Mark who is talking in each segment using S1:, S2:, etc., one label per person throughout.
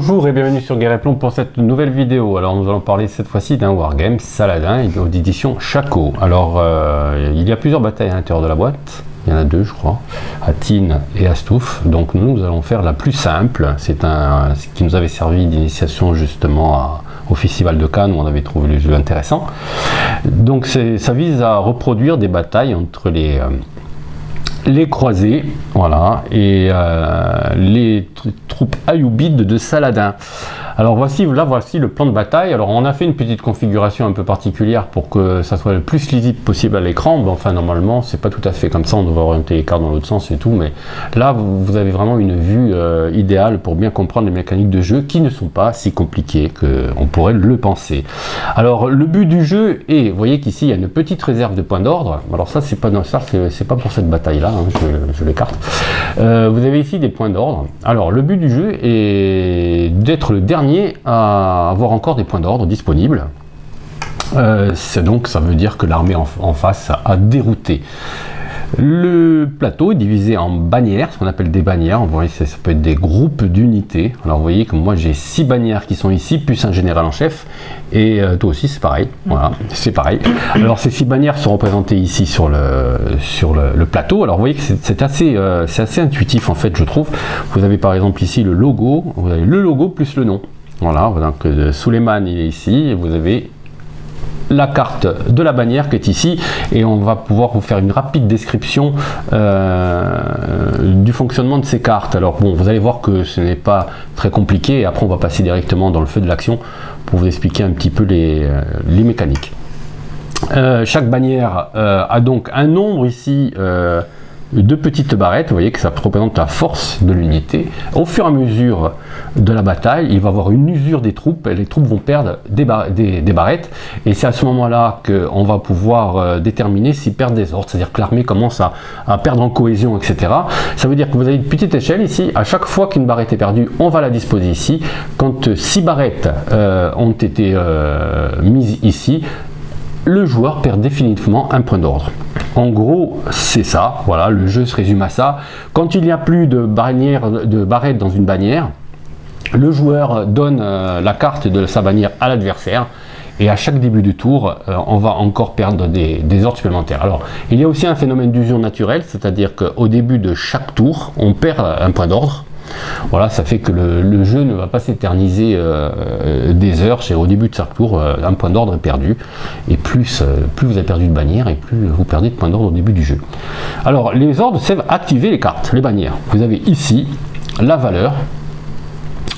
S1: Bonjour et bienvenue sur Guerre et Plomb pour cette nouvelle vidéo. Alors nous allons parler cette fois-ci d'un Wargame Saladin d'édition Shaco. Alors il y a plusieurs batailles à l'intérieur de la boîte. Il y en a deux je crois, à Tignes et à Stouff. Donc nous allons faire la plus simple. C'est ce qui nous avait servi d'initiation justement au Festival de Cannes où on avait trouvé le jeu intéressant. Donc ça vise à reproduire des batailles entre les croisés, voilà, et les troupes ayyoubides de Saladin. Alors voici le plan de bataille. Alors on a fait une petite configuration un peu particulière pour que ça soit le plus lisible possible à l'écran. Bon, enfin normalement c'est pas tout à fait comme ça, on devrait orienter les cartes dans l'autre sens et tout, mais là vous avez vraiment une vue idéale pour bien comprendre les mécaniques de jeu qui ne sont pas si compliquées qu'on pourrait le penser. Alors le but du jeu est, vous voyez qu'ici il y a une petite réserve de points d'ordre. Alors ça c'est pas pour cette bataille là, hein, je l'écarte. Vous avez ici des points d'ordre. Alors le but du jeu est d'être le dernier à avoir encore des points d'ordre disponibles. Donc ça veut dire que l'armée en face a dérouté. Le plateau est divisé en bannières, ce qu'on appelle des bannières. Vous voyez, ça peut être des groupes d'unités. Alors vous voyez que moi j'ai 6 bannières qui sont ici, plus un général en chef. Et toi aussi c'est pareil. Voilà, c'est pareil. Alors ces 6 bannières sont représentées ici sur le plateau. Alors vous voyez que c'est assez intuitif en fait, je trouve. Vous avez par exemple ici le logo. Vous avez le logo plus le nom. Voilà, donc Suleiman il est ici. Et vous avez la carte de la bannière qui est ici, et on va pouvoir vous faire une rapide description du fonctionnement de ces cartes. Alors bon, vous allez voir que ce n'est pas très compliqué, et après on va passer directement dans le feu de l'action pour vous expliquer un petit peu les mécaniques. Chaque bannière a donc un nombre ici de petites barrettes. Vous voyez que ça représente la force de l'unité. Au fur et à mesure de la bataille, il va y avoir une usure des troupes, et les troupes vont perdre des barrettes, et c'est à ce moment là qu'on va pouvoir déterminer s'ils perdent des ordres, c'est à dire que l'armée commence à perdre en cohésion, etc. Ça veut dire que vous avez une petite échelle ici. À chaque fois qu'une barrette est perdue, on va la disposer ici. Quand 6 barrettes ont été mises ici, le joueur perd définitivement un point d'ordre. En gros, c'est ça. Voilà, le jeu se résume à ça. Quand il n'y a plus de barrettes dans une bannière, le joueur donne la carte de sa bannière à l'adversaire, et à chaque début du tour, on va encore perdre des ordres supplémentaires. Alors, il y a aussi un phénomène d'usure naturelle, c'est-à-dire qu'au début de chaque tour, on perd un point d'ordre. Voilà, ça fait que le jeu ne va pas s'éterniser des heures. Au début de chaque tour, un point d'ordre est perdu, et plus vous avez perdu de bannière, et plus vous perdez de points d'ordre au début du jeu. Alors les ordres servent à activer les cartes, les bannières. Vous avez ici la valeur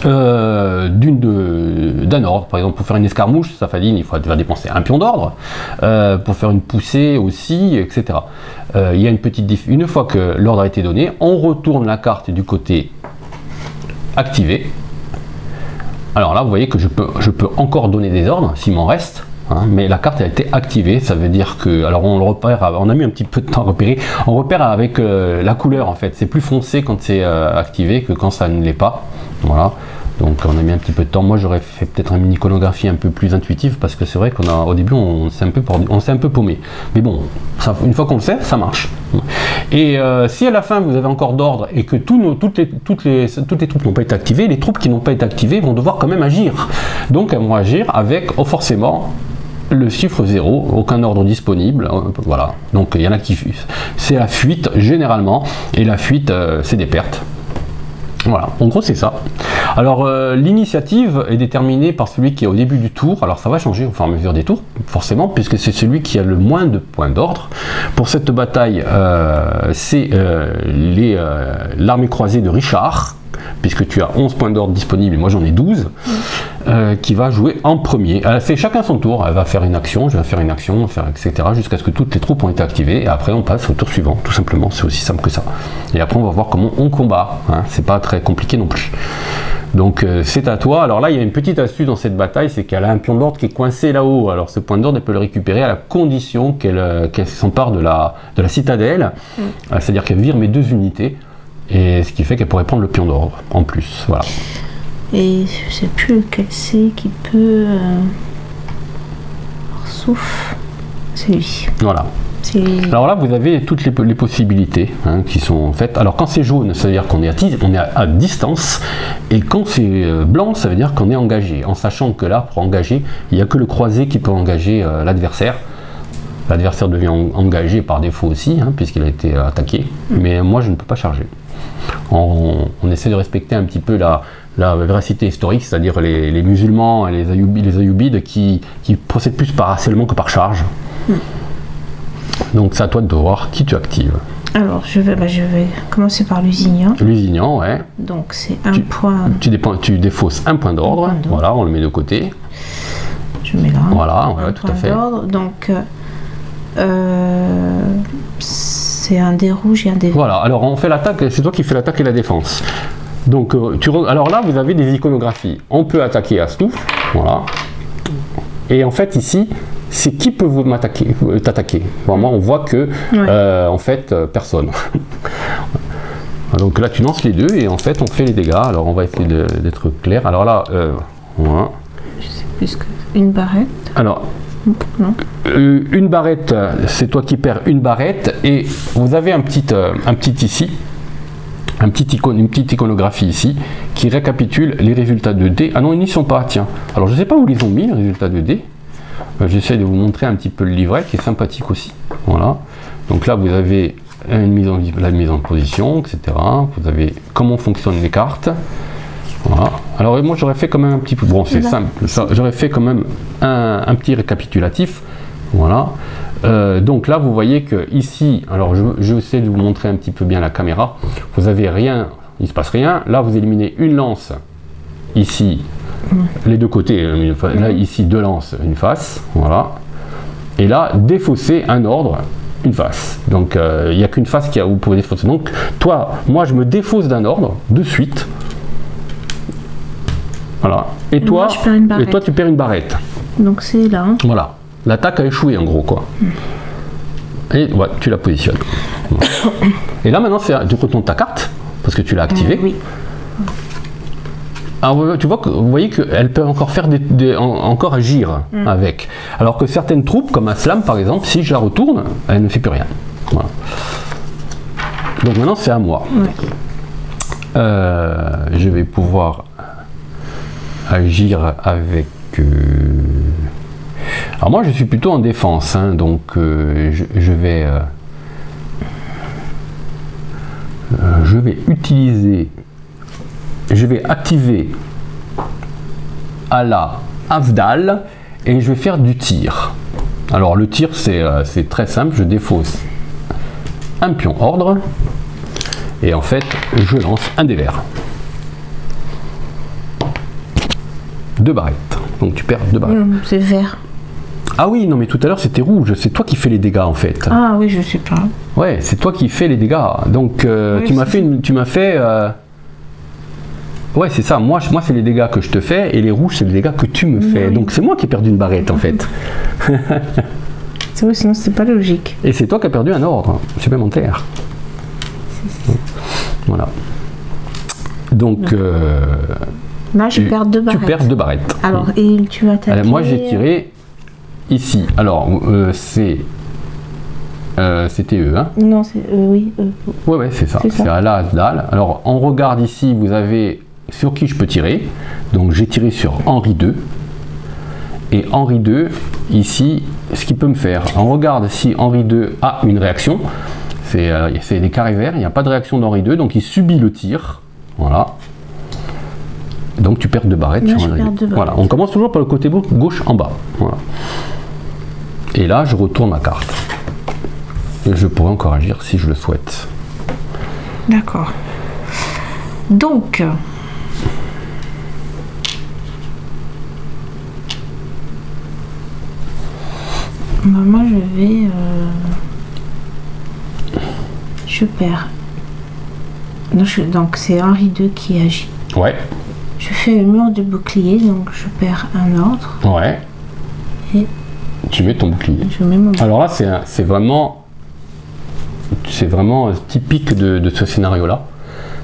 S1: d'un ordre. Par exemple, pour faire une escarmouche, Safadine, il va dépenser un pion d'ordre. Pour faire une poussée aussi, etc. Il y a une fois que l'ordre a été donné, on retourne la carte du côté activé. Alors là vous voyez que je peux encore donner des ordres s'il m'en reste, hein, mais la carte a été activée. Ça veut dire que, alors on le repère, on a mis un petit peu de temps à repérer, on repère avec la couleur en fait. C'est plus foncé quand c'est activé que quand ça ne l'est pas. Voilà, donc on a mis un petit peu de temps. Moi j'aurais fait peut-être une iconographie un peu plus intuitive, parce que c'est vrai qu'au début on s'est un peu paumé, mais bon, une fois qu'on le sait, ça marche. Et si à la fin vous avez encore d'ordre et que toutes les troupes n'ont pas été activées, les troupes qui n'ont pas été activées vont devoir quand même agir. Donc elles vont agir avec forcément le chiffre 0, aucun ordre disponible. Voilà, donc il y en a qui c'est la fuite généralement, et la fuite c'est des pertes. Voilà, en gros c'est ça. Alors l'initiative est déterminée par celui qui est au début du tour. Alors ça va changer au fur et à mesure des tours, forcément, puisque c'est celui qui a le moins de points d'ordre. Pour cette bataille, c'est l'armée croisée de Richard, puisque tu as 11 points d'ordre disponibles et moi j'en ai 12, qui va jouer en premier. Elle fait chacun son tour, elle va faire une action, je vais faire une action, etc. jusqu'à ce que toutes les troupes ont été activées, et après on passe au tour suivant, tout simplement. C'est aussi simple que ça. Et après on va voir comment on combat, hein. C'est pas très compliqué non plus. Donc c'est à toi. Alors là il y a une petite astuce dans cette bataille, c'est qu'elle a un pion d'ordre qui est coincé là-haut. Alors ce point d'ordre elle peut le récupérer à la condition qu'elle s'empare de la citadelle, c'est-à-dire qu'elle vire mes 2 unités, et ce qui fait qu'elle pourrait prendre le pion d'ordre en plus. Voilà.
S2: Et je sais plus lequel c'est qui peut... Souffle, c'est lui.
S1: Voilà. Alors là, vous avez toutes les possibilités hein, qui sont faites. Alors quand c'est jaune, ça veut dire qu'on est à distance. Et quand c'est blanc, ça veut dire qu'on est engagé. En sachant que là, pour engager, il n'y a que le croisé qui peut engager l'adversaire. L'adversaire devient engagé par défaut aussi, hein, puisqu'il a été attaqué. Mais moi, je ne peux pas charger. On essaie de respecter un petit peu la véracité historique, c'est-à-dire les musulmans et les ayyoubides qui procèdent plus par harcèlement que par charge. Donc c'est à toi de voir qui tu actives.
S2: Alors je vais commencer par l'usignant.
S1: L'usignant, ouais.
S2: Donc c'est un point.
S1: Tu défausses un point d'ordre. Voilà, on le met de côté.
S2: Je mets là.
S1: Voilà, ouais, tout à fait.
S2: Donc c'est un dé rouge et un dé vert.
S1: Voilà, alors on fait l'attaque, c'est toi qui fais l'attaque et la défense. Donc alors là vous avez des iconographies. On peut attaquer à Stouff, voilà. Et en fait ici, c'est qui peut t'attaquer. Vraiment on voit que en fait personne. Donc là tu lances les deux et en fait on fait les dégâts. Alors on va essayer d'être clair. Alors là, voilà.
S2: Je sais plus qu'une barrette.
S1: Alors
S2: non.
S1: Une barrette, c'est toi qui perds une barrette et vous avez un petit ici, une petite iconographie ici qui récapitule les résultats de dés. Ah non, ils n'y sont pas, tiens. Alors je ne sais pas où ils ont mis les résultats de dés. J'essaie de vous montrer un petit peu le livret qui est sympathique aussi. Voilà. Donc là vous avez la mise en position, etc. Vous avez comment fonctionnent les cartes. Voilà. Alors moi j'aurais fait quand même un petit peu, bon c'est simple, j'aurais fait quand même un petit récapitulatif, voilà. Donc là vous voyez que ici, alors je vais essayer de vous montrer un petit peu bien la caméra, vous avez rien, il se passe rien, là vous éliminez une lance, ici, les deux côtés, là ici deux lances, une face, voilà, et là défausser un ordre, une face, donc il n'y a qu'une face où vous pouvez défausser, donc moi je me défausse d'un ordre, de suite. Voilà. Et toi, tu perds une barrette.
S2: Donc c'est là. Hein.
S1: Voilà. L'attaque a échoué en gros quoi. Et ouais, tu la positionnes. Voilà. Et là maintenant tu retournes ta carte parce que tu l'as activée.
S2: Oui.
S1: Alors vous voyez qu'elle peut encore faire encore agir avec. Alors que certaines troupes comme Aslam par exemple, si je la retourne, elle ne fait plus rien. Voilà. Donc maintenant c'est à moi.
S2: Ouais.
S1: Je vais pouvoir agir avec... Alors moi je suis plutôt en défense, hein, donc je vais utiliser, je vais activer Ala Avdal et je vais faire du tir. Alors le tir c'est très simple, je défausse un pion ordre et en fait je lance un dé vert. 2 barrettes. Donc tu perds 2 barrettes.
S2: C'est vert.
S1: Ah oui, non mais tout à l'heure c'était rouge. C'est toi qui fais les dégâts en fait.
S2: Ah oui, je sais pas.
S1: Ouais, c'est toi qui fais les dégâts. Donc oui, tu m'as fait. Ouais, c'est ça. Moi c'est les dégâts que je te fais et les rouges c'est les dégâts que tu me fais. Oui. Donc c'est moi qui ai perdu une barrette en fait.
S2: C'est vrai, sinon c'est pas logique.
S1: Et c'est toi qui as perdu un ordre supplémentaire. Voilà. Donc.
S2: Là, je perds 2 barrettes.
S1: Tu perds 2 barrettes.
S2: Alors, et tu as attaqué...
S1: Moi, j'ai tiré ici. Alors, c'était eux, hein?
S2: Non, c'est oui.
S1: Ouais, c'est ça. C'est Ala Avdal. Alors, on regarde ici, vous avez sur qui je peux tirer. Donc, j'ai tiré sur Henri II. Et Henri II, ici, ce qu'il peut me faire. On regarde si Henri II a une réaction. C'est des carrés verts. Il n'y a pas de réaction d'Henri II. Donc, il subit le tir. Voilà. Donc tu perds 2 barrettes.
S2: Là,
S1: sur voilà, on commence toujours par le côté gauche en bas. Voilà. Et là, je retourne ma carte. Et je pourrais encore agir si je le souhaite.
S2: D'accord. Donc, moi je vais... je perds. Donc c'est Henri II qui agit.
S1: Ouais.
S2: Je fais le mur de bouclier, donc je perds un ordre.
S1: Ouais.
S2: Et
S1: tu mets ton bouclier.
S2: Je mets mon bouclier.
S1: Alors là, c'est vraiment typique de ce scénario-là.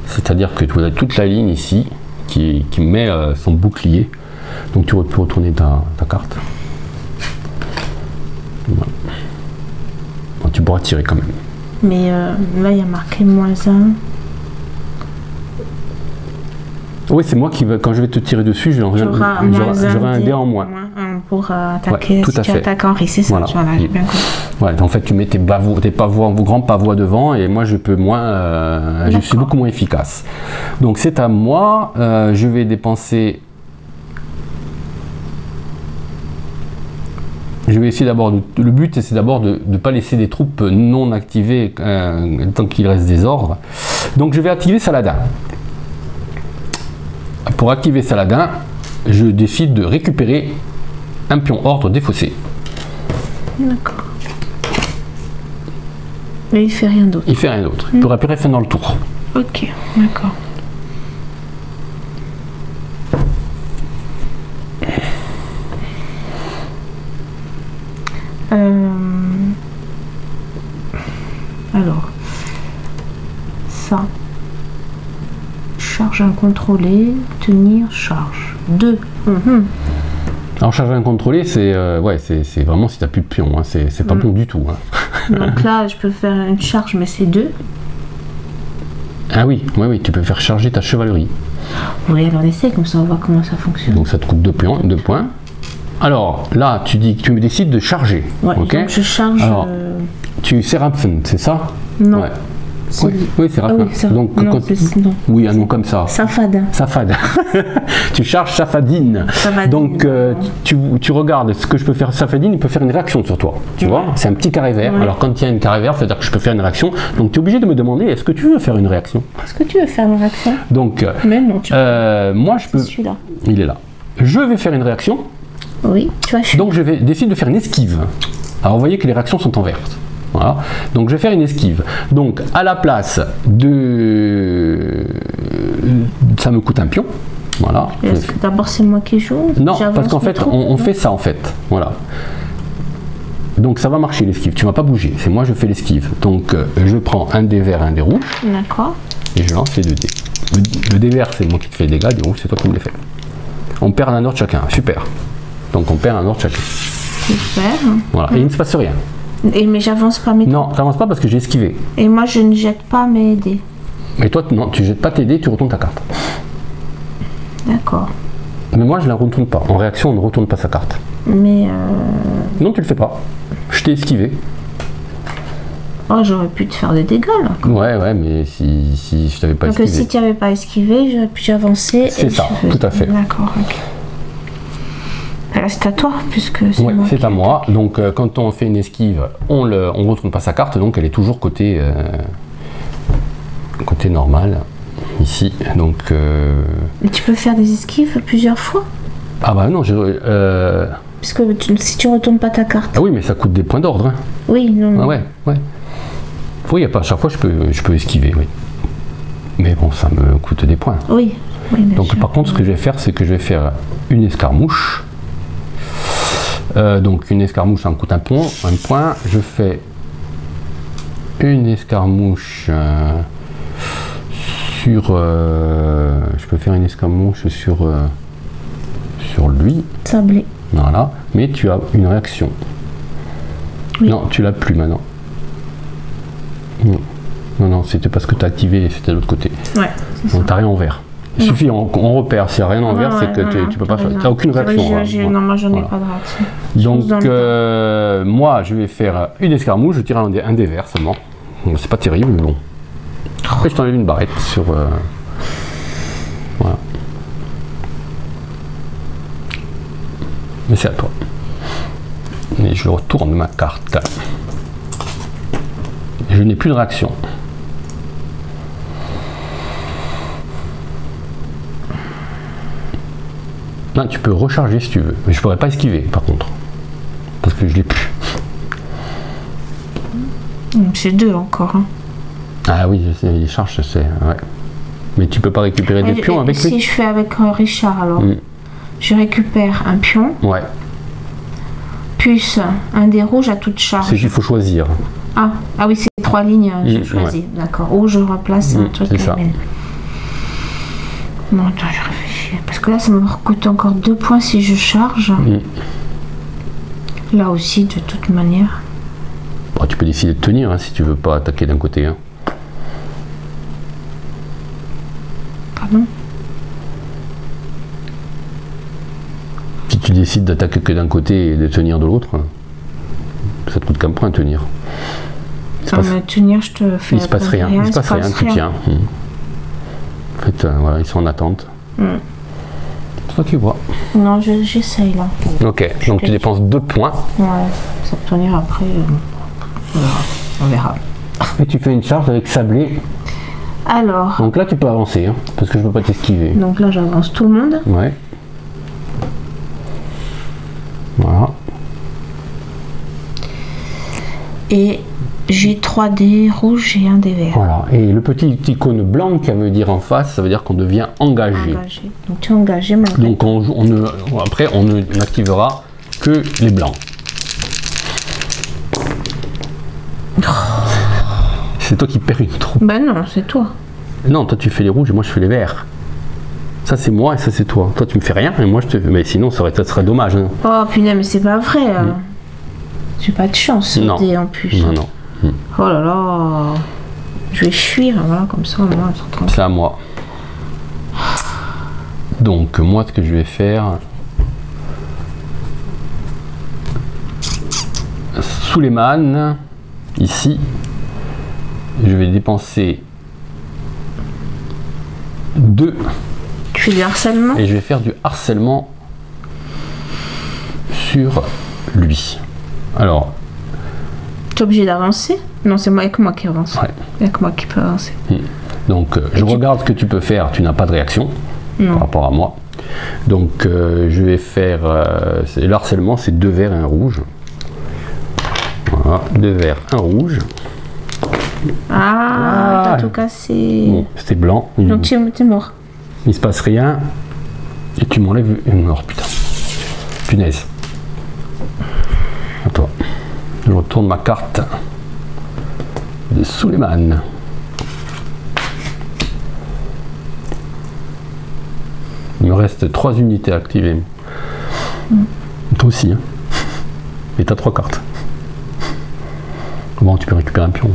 S1: C'est-à-dire que tu as toute la ligne ici qui met son bouclier. Donc tu peux retourner ta carte. Voilà. Bon, tu pourras tirer quand même.
S2: Mais là, il y a marqué -1.
S1: Oui, c'est moi qui vais, quand je vais te tirer dessus, j'aurai un dé en moins.
S2: Pour attaquer,
S1: tout à
S2: si tu
S1: fait.
S2: attaques Henri, c'est ça. Voilà, j'ai bien compris.
S1: Ouais, en fait, tu mets tes pavois, vos grands pavois devant, et moi, je peux moins, je suis beaucoup moins efficace. Donc, c'est à moi. Je vais dépenser. Je vais essayer d'abord. Le but, c'est d'abord de ne pas laisser des troupes non activées tant qu'il reste des ordres. Donc, je vais activer Saladin. Pour activer Saladin, je décide de récupérer un pion ordre défaussé.
S2: D'accord. Mais il fait rien d'autre.
S1: Il fait rien d'autre. Il peut récupérer fin dans le tour.
S2: Ok, d'accord. Alors, ça. Charge incontrôlée, tenir, charge. 2.
S1: Alors charge incontrôlée, c'est ouais, c'est vraiment si tu n'as plus de pion, hein, c'est pas bon du tout. Hein.
S2: Donc là, je peux faire une charge, mais c'est 2.
S1: Ah oui, oui, tu peux faire charger ta chevalerie.
S2: Oui, alors on essaie, comme ça on voit comment ça fonctionne.
S1: Donc ça te coûte 2 points. Alors là, tu décides de charger.
S2: Ouais,
S1: okay,
S2: donc je charge.
S1: Alors, tu Seraphen, c'est ça?
S2: Non.
S1: Ouais. Oui, c'est Seraphen.
S2: Ah oui,
S1: donc,
S2: non, non.
S1: Oui, un nom comme ça.
S2: Safadin.
S1: Safad. Tu charges Safadine. Donc tu regardes ce que je peux faire. Safadine, il peut faire une réaction sur toi. Tu vois, c'est un petit carré vert. Ouais. Alors quand il y a une carré vert, ça veut dire que je peux faire une réaction. Donc tu es obligé de me demander, est-ce que tu veux faire une réaction?
S2: Est-ce que tu veux faire une réaction?
S1: Donc
S2: mais non, tu
S1: moi je peux.
S2: Celui-là.
S1: Il est là. Je vais faire une réaction.
S2: Oui, tu vois.
S1: Donc je vais décider de faire une esquive. Alors vous voyez que les réactions sont en vert. Voilà. Donc je vais faire une esquive. Donc à la place de... Ça me coûte un pion. Voilà.
S2: D'abord c'est moi qui joue.
S1: Non, parce qu'en fait on fait ça en fait. Voilà. Donc ça va marcher l'esquive. Tu ne vas pas bouger. C'est moi je fais l'esquive. Donc je prends un dé vert et un dé rouge.
S2: D'accord.
S1: Et je lance les 2 dés. Le dé vert c'est moi qui te fais les dégâts. Le dé rouge c'est toi qui me les fais. On perd un ordre chacun. Super. Donc on perd un ordre chacun.
S2: Super.
S1: Voilà. Et il ne se passe rien.
S2: Mais j'avance pas mes dés.
S1: Non, j'avance pas parce que j'ai esquivé.
S2: Et moi je ne jette pas mes dés.
S1: Mais toi, non, tu jettes pas tes dés, tu retournes ta carte.
S2: D'accord.
S1: Mais moi, je la retourne pas. En réaction, on ne retourne pas sa carte.
S2: Mais
S1: non, tu le fais pas. Je t'ai esquivé.
S2: Oh, j'aurais pu te faire des dégâts là.
S1: Ouais, mais si je t'avais pas esquivé.
S2: Donc si tu n'avais pas esquivé, j'aurais pu avancer.
S1: C'est ça, tout à fait.
S2: D'accord, ok. C'est à toi, puisque c'est
S1: moi. C'est à moi. Donc quand on fait une esquive, on retourne pas sa carte, donc elle est toujours côté normal ici. Donc.
S2: Mais tu peux faire des esquives plusieurs fois.
S1: Ah bah non,
S2: Puisque si tu retournes pas ta carte.
S1: Ah oui, mais ça coûte des points d'ordre. Hein.
S2: Oui, non.
S1: Ah ouais. Oui, à chaque fois je peux esquiver, oui. Mais bon, ça me coûte des points.
S2: Oui.
S1: Donc par contre, ce que je vais faire, c'est que je vais faire une escarmouche. Donc une escarmouche, ça me coûte un point. Je fais une escarmouche sur... je peux faire une escarmouche sur lui.
S2: Sablé.
S1: Voilà. Mais tu as une réaction. Oui. Non, tu l'as plus maintenant. Non, c'était parce que tu as activé, c'était de l'autre côté.
S2: Ouais.
S1: Donc tu n'as rien en vert. Il suffit, on repère, s'il n'y a rien en vert, c'est que tu peux pas faire. Tu n'as aucune réaction.
S2: Non, moi j'en ai pas de réaction.
S1: Donc moi je vais faire une escarmouche, je tire un dé vert seulement. Bon, c'est pas terrible, mais bon. Après je t'enlève une barrette sur. Voilà. Mais c'est à toi. Et je retourne ma carte. Je n'ai plus de réaction. Non, tu peux recharger si tu veux, mais je pourrais pas esquiver par contre, parce que je l'ai plus.
S2: C'est 2 encore. Hein.
S1: Ah oui, je sais, il charge, je sais, ouais. Mais tu peux pas récupérer des pions avec lui.
S2: Si je fais avec Richard, alors, je récupère un pion.
S1: Ouais.
S2: Plus un dé rouge à toute charge.
S1: C'est qu'il faut choisir.
S2: Ah oui, c'est 3 lignes, je choisis, ouais. D'accord. Ou je replace un truc.
S1: C'est ça.
S2: Bon, attends, je réfléchis. Parce que là, ça me coûte encore 2 points si je charge. Là aussi, de toute manière.
S1: Bon, tu peux décider de tenir hein, si tu veux pas attaquer d'un côté. Hein.
S2: Pardon?
S1: Si tu décides d'attaquer que d'un côté et de tenir de l'autre, ça te coûte qu'un point à tenir.
S2: Mais tenir, je te fais.
S1: Il se passe rien. Il se passe rien, tu tiens. En fait, voilà, ils sont en attente. C'est toi qui vois.
S2: Non, j'essaye là.
S1: Ok, donc tu dépenses 2 points.
S2: Ouais, ça peut tenir après. On verra.
S1: Et tu fais une charge avec sablé.
S2: Alors.
S1: Donc là, tu peux avancer, hein, parce que je ne peux pas t'esquiver.
S2: Donc là, j'avance tout le monde.
S1: Ouais. Voilà.
S2: Et j'ai 3 dés rouges et 1 dé vert.
S1: Voilà. Et le petit icône blanc qui veut dire en face, ça veut dire qu'on devient engagé.
S2: Donc tu es engagé maintenant.
S1: Donc après, on n'activera que les blancs. C'est toi qui perds une troupe.
S2: Ben non, c'est toi.
S1: Non, toi tu fais les rouges et moi je fais les verts. Ça c'est moi et ça c'est toi. Toi tu me fais rien et moi je te fais. Mais sinon ça serait dommage. Hein.
S2: Oh punaise, mais c'est pas vrai. J'ai pas de chance dé en plus.
S1: Non, non.
S2: Oh là là. Je vais fuir, voilà, comme ça. Moi,
S1: c'est à moi. Donc moi ce que je vais faire. Suleiman, ici, je vais dépenser 2.
S2: Tu fais du harcèlement?
S1: Et je vais faire du harcèlement sur lui. Alors.
S2: Tu es obligé d'avancer? Non, c'est moi avec moi qui avance.
S1: Ouais.
S2: Il n'y a que moi qui peux avancer.
S1: Donc, je regarde ce que tu peux faire. Tu n'as pas de réaction par rapport à moi. Donc, je vais faire. Le harcèlement, c'est 2 verts et 1 rouge. Voilà, 2 verts, 1 rouge.
S2: Ah, t'as tout cassé.
S1: Bon, c'était blanc.
S2: Donc tu es mort.
S1: Il se passe rien. Et tu m'enlèves une mort, putain. Punaise. À toi. Je retourne ma carte de Suleiman. Il me reste 3 unités à activer. Toi aussi, hein. Et t'as 3 cartes. Comment tu peux récupérer un pion?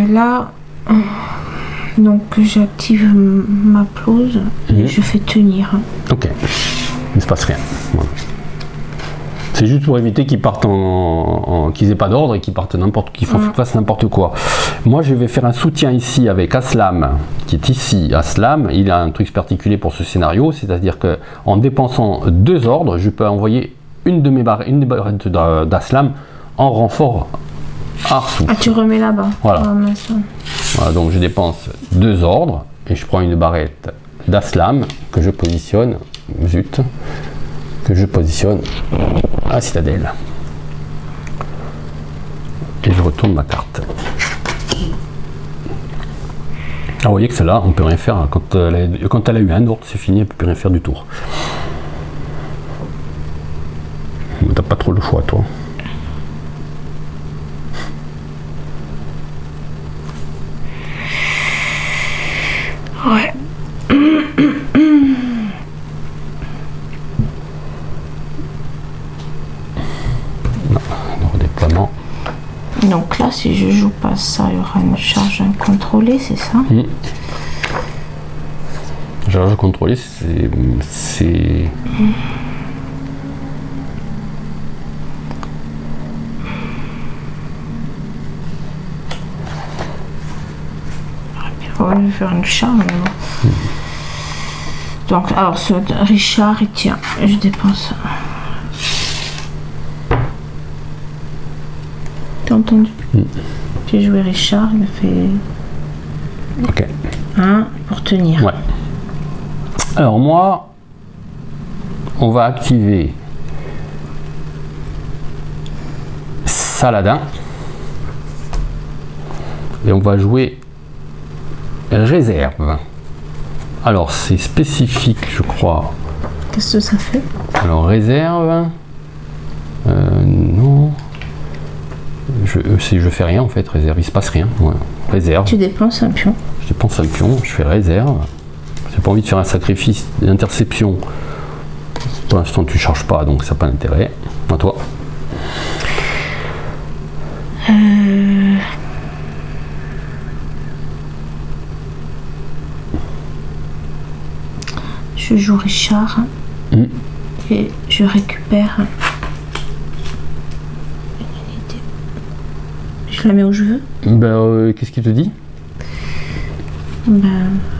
S2: Là, donc j'active ma pause et je fais tenir.
S1: Ok, il ne se passe rien. Voilà. C'est juste pour éviter qu'ils partent qu'ils n'aient pas d'ordre et qu'ils partent qu'ils fassent n'importe quoi. Moi, je vais faire un soutien ici avec Aslam, qui est ici. Aslam, il a un truc particulier pour ce scénario, c'est-à-dire que en dépensant 2 ordres, je peux envoyer une des barrettes d'Aslam en renfort Arsou.
S2: Ah, tu remets là-bas.
S1: Voilà. Voilà. Donc je dépense 2 ordres et je prends une barrette d'Aslam que je positionne. Zut. Que je positionne à Citadelle. Et je retourne ma carte. Alors vous voyez que celle-là, on peut rien faire. Quand elle a eu un ordre, c'est fini, elle peut plus rien faire du tour. T'as pas trop le choix, toi.
S2: Ouais.
S1: Redéploiement.
S2: Donc là, si je joue pas ça, il y aura une charge incontrôlée, c'est ça?
S1: Charge incontrôlée, c'est...
S2: On va faire une charge. Donc, alors, ce Richard, il tient. Je dépense. T'as entendu? J'ai joué Richard, il me fait.
S1: Ok.
S2: 1 pour tenir.
S1: Ouais. Alors, moi, on va activer Saladin. Et on va jouer réserve. Alors c'est spécifique, je crois.
S2: Qu'est-ce que ça fait?
S1: Alors réserve. Non. Je si je fais rien en fait, réserve, il se passe rien. Ouais. Réserve.
S2: Tu dépenses un pion.
S1: Je dépense un pion, je fais réserve. J'ai pas envie de faire un sacrifice d'interception. Pour l'instant tu charges pas, donc ça n'a pas d'intérêt. À toi.
S2: Je joue Richard et je récupère une unité. Je la mets où je veux.
S1: Qu'est-ce qu'il te dit?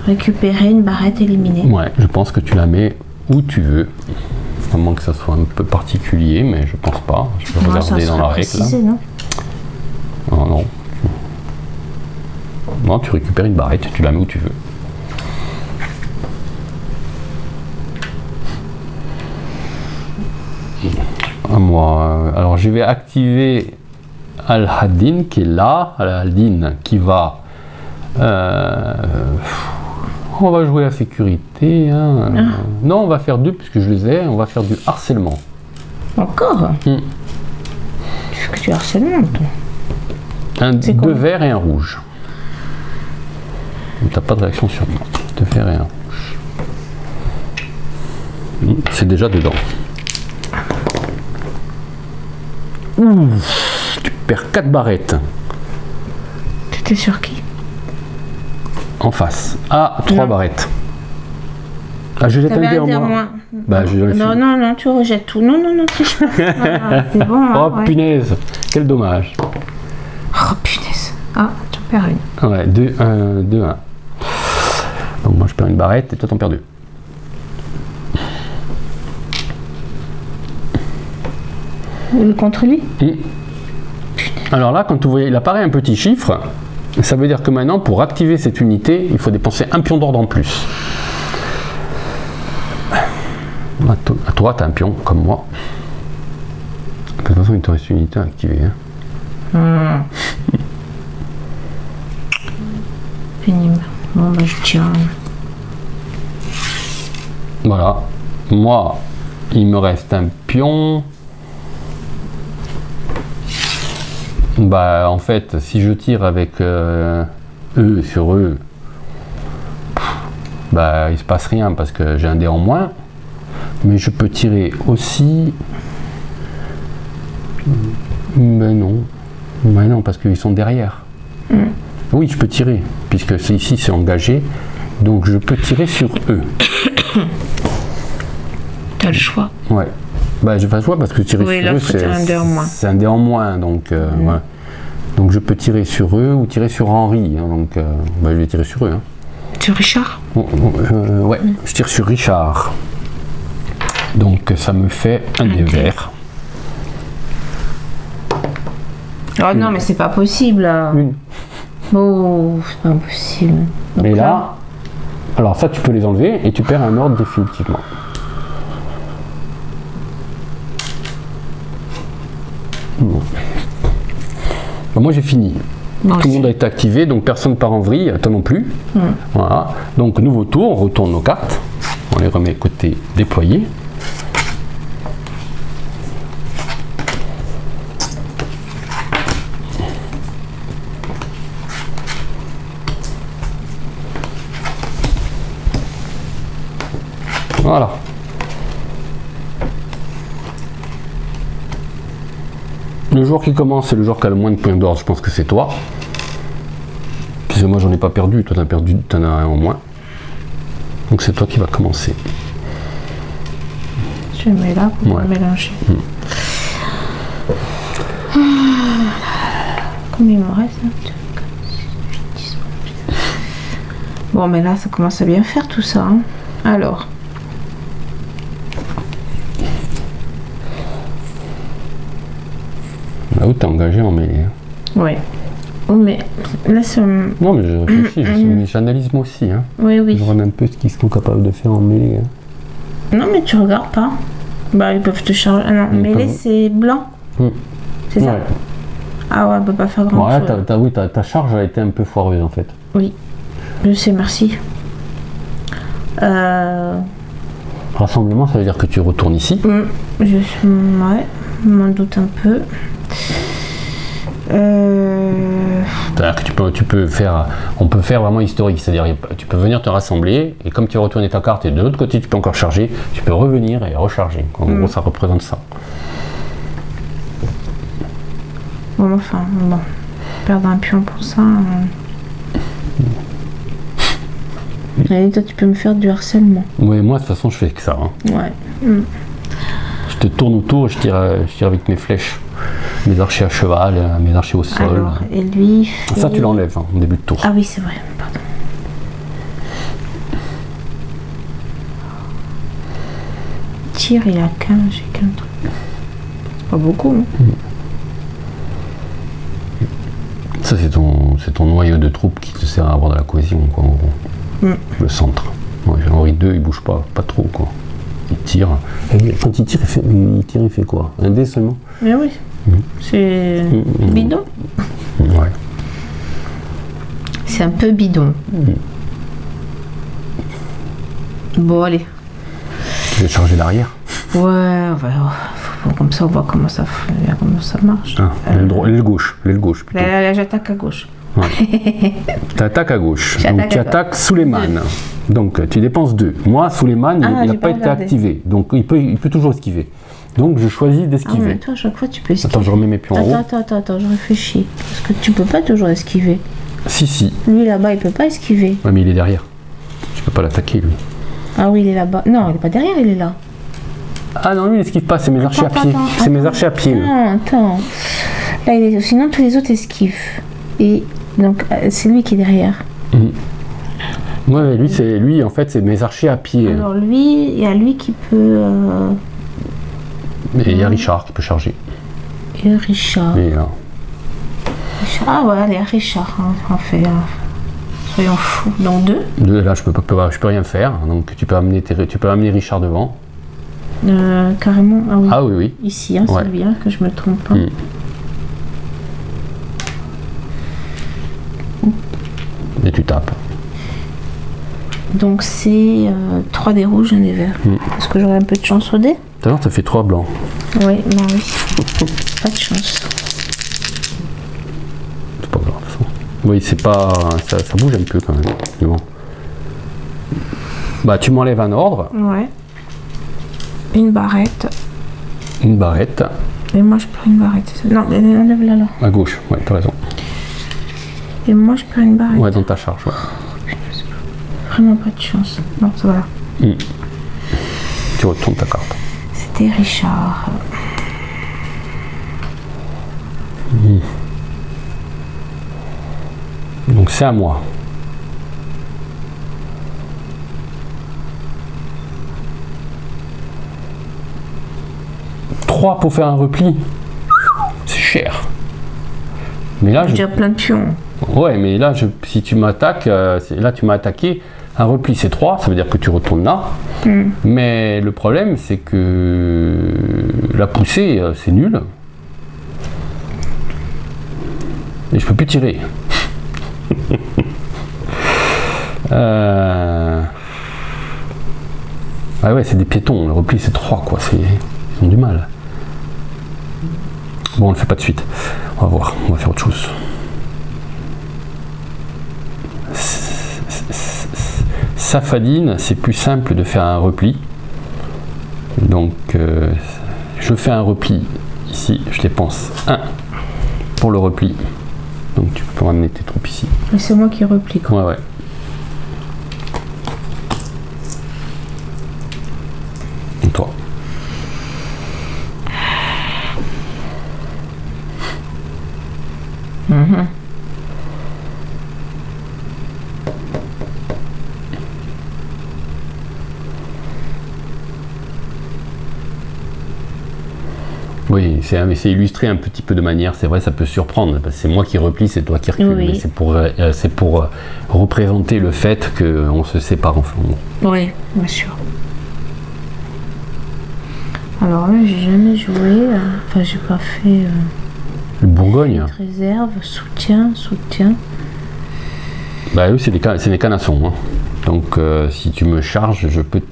S2: Récupérer une barrette éliminée.
S1: Ouais, je pense que tu la mets où tu veux. À moins que ça soit un peu particulier, mais je pense pas. Je vais regarder dans la règle.
S2: Précisé, non,
S1: non. Non, tu récupères une barrette, tu la mets où tu veux. À moi. Alors je vais activer Al-Haddin qui est là. Al-Haddin qui va... on va jouer la sécurité. Hein. Non, on va faire 2 puisque je les ai. On va faire du harcèlement.
S2: Encore Tu fais que du harcèlement, toi.
S1: 2 verts et un rouge. T'as pas de réaction sur moi. 2 verts et un rouge. C'est déjà dedans. Tu perds 4 barrettes.
S2: T'étais sur qui?
S1: En face. Ah, 3 barrettes. Ah, je jette un dé en moins.
S2: Non, tu rejettes tout. Non, triche pas. C'est bon.
S1: Oh, punaise. Quel dommage.
S2: Oh, punaise. Ah, tu en perds une.
S1: Ouais, 2, 1. Donc moi je perds une barrette et toi t'en perds 2.
S2: Contre lui?
S1: Alors là, quand vous voyez, il apparaît un petit chiffre, ça veut dire que maintenant, pour activer cette unité, il faut dépenser un pion d'ordre en plus. À toi, tu as un pion, comme moi. De toute façon, il te reste une unité à activer. Hein.
S2: Pénible. Bon, je tiens.
S1: Voilà. Moi, il me reste un pion. En fait, si je tire avec eux sur eux, il se passe rien parce que j'ai un dé en moins. Mais je peux tirer aussi. Mais non. Mais non, parce qu'ils sont derrière. Oui, je peux tirer, puisque ici c'est engagé. Donc je peux tirer sur eux.
S2: T'as le choix.
S1: Ouais. J'ai pas le choix parce que tirer sur eux, c'est un dé en moins. Donc, voilà. Donc je peux tirer sur eux ou tirer sur Henri. Hein, donc je vais tirer sur eux. Hein.
S2: Sur Richard?
S1: Ouais, je tire sur Richard. Donc ça me fait un dé vert.
S2: Oh non, mais c'est pas possible. Oh, c'est pas possible.
S1: Et là, alors ça tu peux les enlever et tu perds un ordre définitivement. Bon. Moi j'ai fini. Tout le monde a été activé, donc personne ne part en vrille, toi non plus. Voilà. Donc nouveau tour, on retourne nos cartes. On les remet côté déployé. Voilà. Le joueur qui commence, c'est le joueur qui a le moins de points d'ordre. Je pense que c'est toi. Puisque moi, j'en ai pas perdu. Toi, t'en as un en moins. Donc, c'est toi qui va commencer.
S2: Je mets là pour mélanger. Combien il me reste? Bon, mais là, ça commence à bien faire tout ça. Hein. Alors.
S1: Là où t'es engagé en mêlée.
S2: Ouais. Oh, mais là, c'est...
S1: Non, mais je réfléchis, j'analyse moi aussi. Hein.
S2: Oui.
S1: Je regarde un peu ce qu'ils sont capables de faire en mêlée. Hein.
S2: Non, mais tu regardes pas. Ils peuvent te charger. Ah non, mêlée, c'est blanc. C'est ça? Ah ouais, on peut pas faire grand chose.
S1: Ta charge a été un peu foireuse en fait.
S2: Oui. Je sais, merci.
S1: Rassemblement, ça veut dire que tu retournes ici.
S2: Je m'en doute un peu.
S1: C'est-à-dire que on peut faire vraiment historique, c'est-à-dire tu peux venir te rassembler et comme tu as retourné ta carte et de l'autre côté tu peux encore charger, tu peux revenir et recharger. En gros, ça représente ça.
S2: Bon, enfin, bon, perdre un pion pour ça. Et toi, tu peux me faire du harcèlement.
S1: Oui, moi de toute façon, je fais que ça. Hein.
S2: Ouais.
S1: Je te tourne autour et je tire avec mes flèches. Mes archers à cheval, mes archers au sol.
S2: Alors, et lui, fait...
S1: Ça, tu l'enlèves au début de tour.
S2: Ah oui, c'est vrai, pardon. Tir, il a 15, j'ai qu'un truc. C'est pas beaucoup. Hein.
S1: Ça, c'est ton noyau de troupes qui te sert à avoir de la cohésion, quoi, en gros. Le centre. Ouais, Henri II, il bouge pas trop, quoi. Il tire. Et quand il tire, il fait quoi? Un dé seulement?
S2: Mais oui. C'est bidon.
S1: Ouais.
S2: C'est un peu bidon. Bon, allez.
S1: Tu veux charger l'arrière?
S2: Ouais, comme ça on voit comment ça marche.
S1: Ah, l'aile gauche plutôt.
S2: Là, j'attaque à gauche.
S1: Ouais. Tu attaques à gauche. Donc tu attaques Suleiman. Donc tu dépenses 2. Moi, Suleiman, il n'a pas été activé. Donc il peut toujours esquiver. Donc je choisis d'esquiver.
S2: Toi, à chaque fois tu peux esquiver.
S1: Attends, je remets mes pions en haut.
S2: Attends, je réfléchis. Parce que tu peux pas toujours esquiver.
S1: Si.
S2: Lui là-bas, il peut pas esquiver.
S1: Ouais, mais il est derrière. Tu peux pas l'attaquer, lui.
S2: Ah oui, il est là-bas. Non, il est pas derrière, il est là.
S1: Ah non, lui, il n'esquive pas, c'est mes archers à pied. C'est mes archers à pied.
S2: Non, attends. Là, sinon, tous les autres esquivent. Et donc, c'est lui qui est derrière.
S1: Ouais, lui, en fait, c'est mes archers à pied.
S2: Alors, lui, il y a lui qui peut...
S1: Et il y a Richard qui peut charger.
S2: Et Richard.
S1: Et là.
S2: Ah ouais, allez, Richard. Hein, on fait... soyons fous. Donc 2.
S1: Là, je peux rien faire. Donc, tu peux amener Richard devant.
S2: Carrément, ah oui.
S1: Ah oui.
S2: Ici, hein, c'est bien que je me trompe pas.
S1: Et tu tapes.
S2: Donc c'est 3 dés rouges, 1 dé vert. Est-ce que j'aurai un peu de chance au dé?
S1: Tout à l'heure, ça fait 3 blancs.
S2: Oui, bah oui. Pas de chance.
S1: C'est pas grave. Ça. Oui, c'est pas... Ça bouge un peu quand même. Mais bon. Bah, tu m'enlèves un ordre.
S2: Ouais. Une barrette.
S1: Une barrette.
S2: Et moi, je prends une barrette. Non, enlève-la là.
S1: À gauche, ouais, t'as raison.
S2: Et moi, je prends une barrette.
S1: Ouais, dans ta charge, ouais.
S2: Vraiment pas de chance. Non, ça va.
S1: Tu retournes ta carte.
S2: C'était Richard.
S1: Donc c'est à moi. Pour faire un repli, c'est cher. Mais là,
S2: j'ai déjà plein de pions.
S1: Ouais, mais là, si tu m'attaques, là tu m'as attaqué. Un repli, c'est 3, ça veut dire que tu retournes là. Mais le problème, c'est que la poussée, c'est nul. Et je peux plus tirer. Ah ouais, c'est des piétons. Le repli, c'est 3, quoi. Ils ont du mal. Bon, on le fait pas de suite. On va voir, on va faire autre chose. Safadine, c'est plus simple de faire un repli. Donc, je fais un repli ici. Je dépense 1 pour le repli. Donc, tu peux ramener tes troupes ici.
S2: Et c'est moi qui replie, quoi.
S1: Ouais. Et toi? Oui, c'est illustré un petit peu de manière, c'est vrai, ça peut surprendre, parce que c'est moi qui replie, c'est toi qui recule, mais c'est pour représenter le fait qu'on se sépare en fond.
S2: Oui, bien sûr. Alors là, j'ai jamais joué, enfin j'ai pas fait...
S1: le Bourgogne.
S2: Réserve, soutien.
S1: Bah oui, c'est des canassons. Hein. Donc si tu me charges, je peux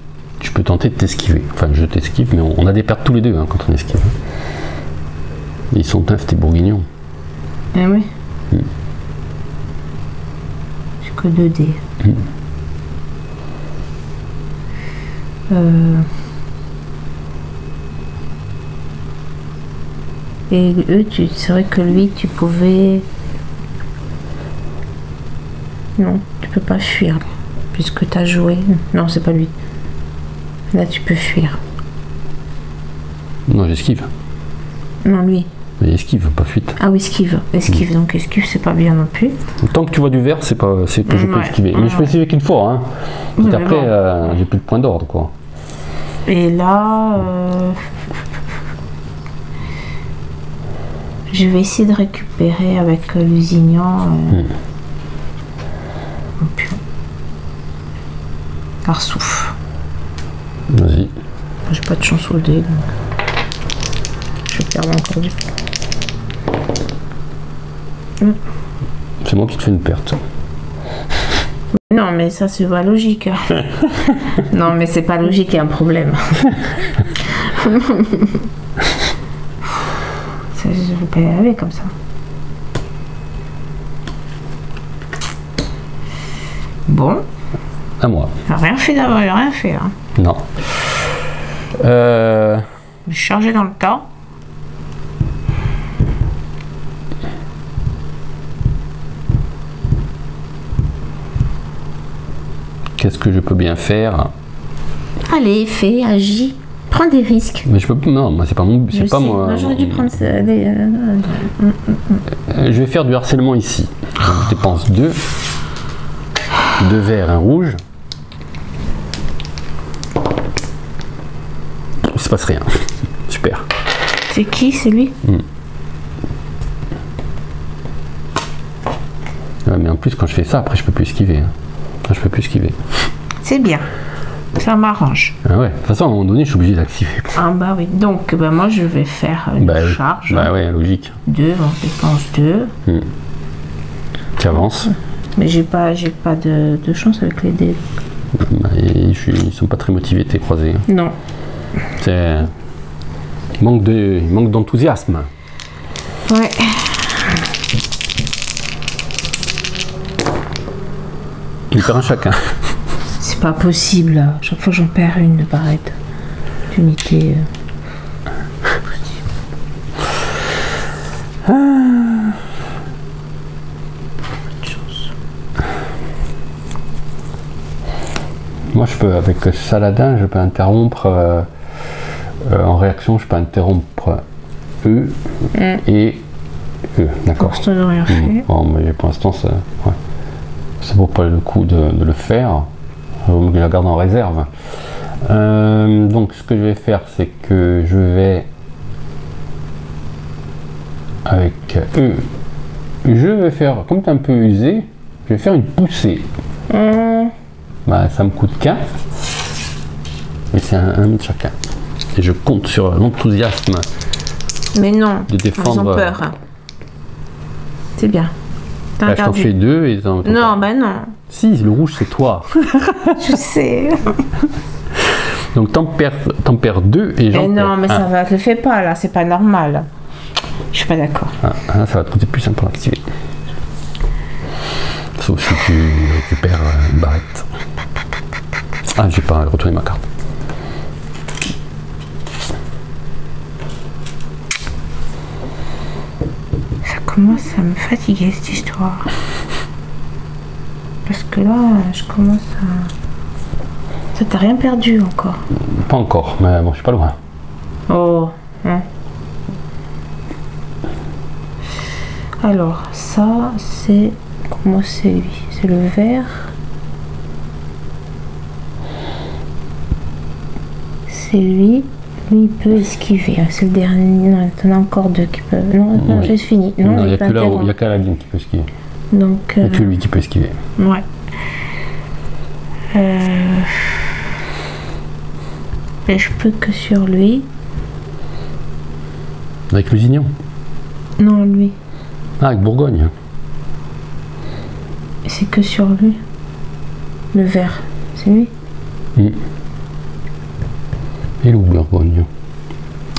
S1: tenter de t'esquiver. Enfin, je t'esquive, mais on a des pertes tous les deux hein, quand on esquive. Ils sont neufs, tes bourguignons.
S2: Eh oui. J'ai que 2 dés. Et eux, c'est vrai que lui, tu pouvais... Non, tu peux pas fuir, puisque tu as joué. Non, c'est pas lui. Là, tu peux fuir.
S1: Non, j'esquive.
S2: Non, lui.
S1: Mais esquive, pas fuite.
S2: Ah oui, esquive. Esquive, donc esquive, c'est pas bien non plus.
S1: Tant que tu vois du vert, c'est pas, je peux esquiver. Mais je peux esquiver qu'une fois, hein. Et après, bon. J'ai plus de point d'ordre, quoi.
S2: Et là, je vais essayer de récupérer avec Lusignan mon pion. Arsouf.
S1: Vas-y.
S2: J'ai pas de chance au dé, donc je vais perdre encore du temps.
S1: C'est moi qui te fais une perte.
S2: Non, mais ça, c'est pas logique. Non, mais c'est pas logique, il y a un problème. Ça, je vais pas y arriver comme ça. Bon.
S1: À moi.
S2: Rien fait d'abord, rien fait. Hein.
S1: Non.
S2: Je vais charger dans le temps.
S1: Qu'est-ce que je peux bien faire?
S2: Allez, fais, agis, prends des risques.
S1: Mais je peux non, moi c'est pas mon, c'est pas moi.
S2: Moi, j'aurais dû prendre ça.
S1: Je vais faire du harcèlement ici. Je dépense 2 verts, un rouge. Il se passe rien. Super.
S2: C'est qui? C'est lui?
S1: Ouais, mais en plus quand je fais ça, après je peux plus esquiver. Hein. Je peux plus esquiver.
S2: C'est bien. Ça m'arrange.
S1: Ah ouais. De toute façon, à un moment donné, je suis obligé d'activer.
S2: Ah bah oui. Donc, bah, moi, je vais faire une charge.
S1: Bah ouais, logique.
S2: 2, on dépense 2.
S1: Tu avances.
S2: Mais j'ai pas de chance avec les dés.
S1: Bah, ils sont pas très motivés, tes croisés.
S2: Non.
S1: C'est... Il manque d'enthousiasme.
S2: Ouais.
S1: Il perd un chacun.
S2: C'est pas possible. Là. Chaque fois j'en perds une de barrette. D'unité.
S1: Moi je peux, avec Saladin, je peux interrompre en réaction, je peux interrompre eux et eux. D'accord.
S2: Pour l'instant, rien fait.
S1: Bon, mais pour l'instant, ça. Ouais. Ça vaut pas le coup de le faire. Je la garde en réserve. Donc ce que je vais faire, c'est que je vais avec eux. Je vais faire, comme tu es un peu usé, je vais faire une poussée. Bah, ça me coûte qu'un. Mais c'est un de chacun. Et je compte sur l'enthousiasme.
S2: Mais non.
S1: De défendre.
S2: Ils ont peur. C'est bien.
S1: Bah, je t'en fais 2 et
S2: non, bah non.
S1: Si, le rouge c'est toi.
S2: Je sais.
S1: Donc t'en perds 2 et j'en perds
S2: non, mais ça va, te le fais pas là, c'est pas normal. Je suis pas d'accord.
S1: Ça va te coûter plus simple à activer. Sauf si tu récupères une barrette. Ah, j'ai pas retourné ma carte.
S2: Ça commence à me fatiguer cette histoire. Parce que là, je commence à... Ça, t'as rien perdu encore?
S1: Pas encore, mais bon, je suis pas loin.
S2: Oh, hein. Alors, ça, c'est... Comment c'est lui? C'est le vert. C'est lui. Lui, il peut esquiver. C'est le dernier. Non, t'en as encore 2 qui peuvent... Non, non, j'ai fini.
S1: Non, il n'y a que là-haut. Il n'y a qu'à la ligne qui peut esquiver.
S2: Donc...
S1: Il n'y a que lui qui peut esquiver.
S2: Ouais. Et je peux que sur lui.
S1: Avec Lusignan?
S2: Non, lui.
S1: Ah, avec Bourgogne.
S2: C'est que sur lui. Le vert, c'est lui.
S1: Et le Bourgogne.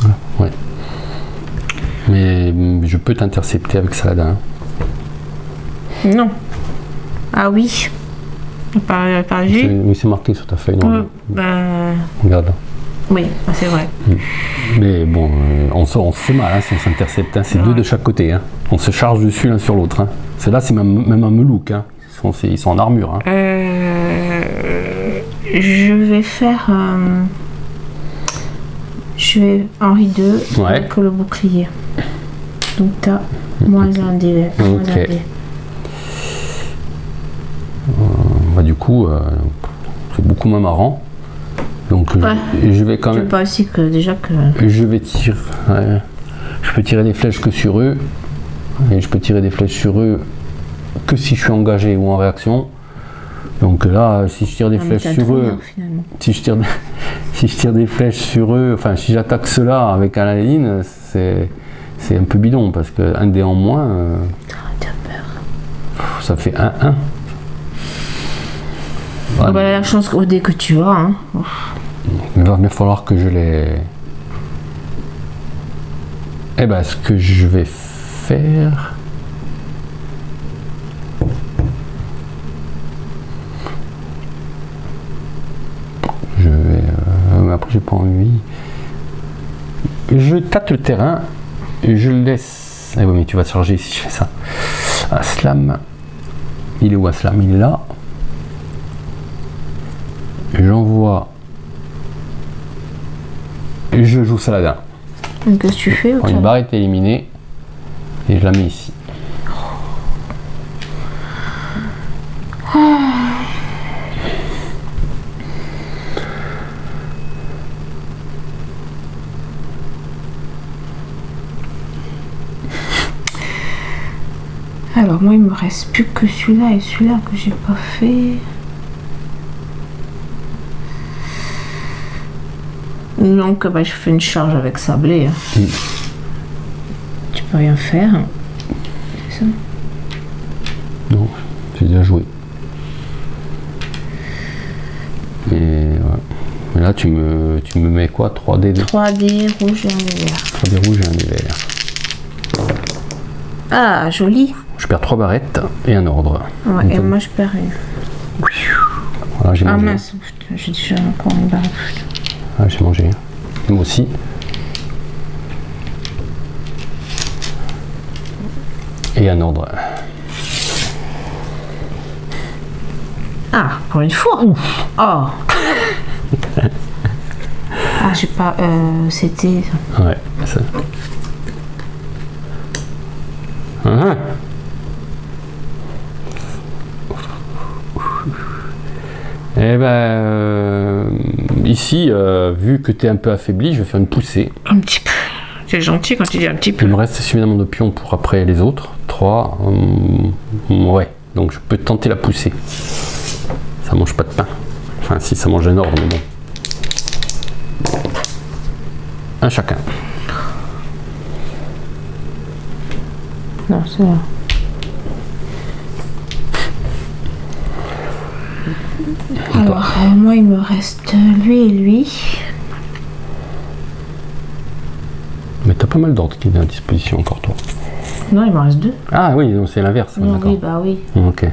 S1: Ah, ouais. Mais je peux t'intercepter avec Saladin.
S2: Non. Ah oui. Pas vu.
S1: Oui, c'est marqué sur ta feuille. Non, regarde là.
S2: Oui, c'est vrai.
S1: Mais bon, on se fait mal hein, si on s'intercepte. Hein. C'est deux de chaque côté. Hein. On se charge dessus l'un sur l'autre. Hein. Ceux-là, c'est même un melouk. Hein. Ils sont en armure. Hein.
S2: Je vais faire... je vais Henri II avec le bouclier. Donc t'as moins un dé.
S1: Bah, du coup, c'est beaucoup moins marrant. Donc je vais quand même.
S2: Pas aussi que déjà que.
S1: Je vais tirer. Ouais. Je peux tirer des flèches que sur eux. Et je peux tirer des flèches sur eux que si je suis engagé ou en réaction. Donc là, si je tire des flèches sur eux, si je tire des flèches sur eux, enfin si j'attaque ceux-là avec Aladdin, c'est un peu bidon parce que un dé en moins, ça fait 1-1.
S2: Voilà. Bah, la chance au dé que tu as. Hein.
S1: Il va bien falloir que je les. Eh ben, ce que je vais faire. Je vais. Après, j'ai pas envie. Je tâte le terrain et je le laisse. Eh oui, mais tu vas te charger si je fais ça. Aslam. Il est où Aslam? Il est là. J'envoie. Je joue Saladin.
S2: Qu'est-ce que tu fais?
S1: Une barre est éliminée et je la mets ici.
S2: Alors moi il me reste plus que celui-là et celui-là que j'ai pas fait. Donc bah, je fais une charge avec sablé. Hein. Tu peux rien faire. C'est ça?
S1: Non, j'ai déjà joué. Et, ouais. Et là tu me mets quoi? 3 dés
S2: 3 dés rouges et un dé vert.
S1: 3 dés rouges et un dé vert.
S2: Ah, joli.
S1: Je perds 3 barrettes et un ordre.
S2: Ouais, donc, et moi je perds une.
S1: Voilà, j'ai mangé.
S2: Mince, j'ai déjà encore une barrette.
S1: Ah, j'ai mangé. Moi aussi. Et un ordre.
S2: Ah, pour une fois. Ouf. Oh. Ah, j'ai pas. C'était.
S1: Ouais, ça. Eh ben, ici, vu que tu es un peu affaibli, je vais faire une poussée.
S2: Un petit peu. C'est gentil quand tu dis un petit peu.
S1: Il me reste suffisamment de pions pour après les autres. 3. Ouais, donc je peux tenter la poussée. Ça mange pas de pain. Enfin, si, ça mange un ordre, mais bon. Un chacun.
S2: Non, c'est là. Alors, moi, il me reste lui et lui.
S1: Mais t'as pas mal d'ordres qui est à disposition encore, toi.
S2: Non, il me reste 2.
S1: Ah oui, c'est l'inverse.
S2: Non, oui, bah oui.
S1: Ok.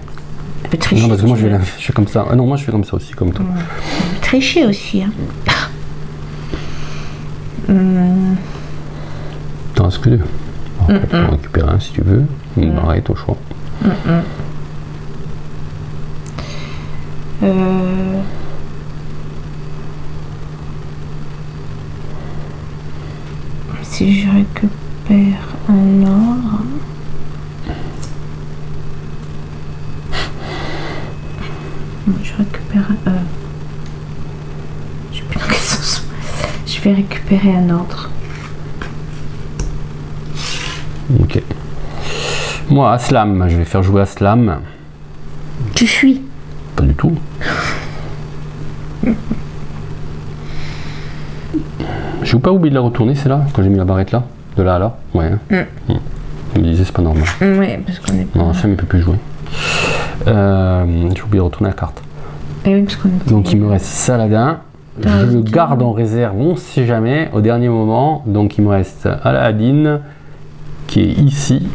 S2: Tu peux tricher.
S1: Non, parce que moi, je fais comme ça. Ah non, moi, je fais comme ça aussi, comme toi.
S2: Tu peux tricher aussi. Hein.
S1: T'en restes que 2. Tu peux en récupérer un si tu veux. Une barrette au choix. Si je récupère un ordre. Je récupère un. Je sais plus dans quel sens. Je vais récupérer un ordre. Ok. Moi, Aslam, je vais faire jouer Aslam.
S2: Tu fuis?
S1: Pas du tout. J'ai pas oublié de la retourner, c'est là, quand j'ai mis la barrette là? De là à là? Ouais. Hein. Je me disais, c'est pas normal.
S2: Oui, parce qu'on est pas.
S1: Non, Aslam, il peut plus jouer. J'ai oublié de retourner la carte.
S2: Et oui, parce qu'on est.
S1: Donc, il me reste Saladin. Je le garde en réserve, on sait jamais, au dernier moment. Donc, il me reste Aladdin, qui est ici,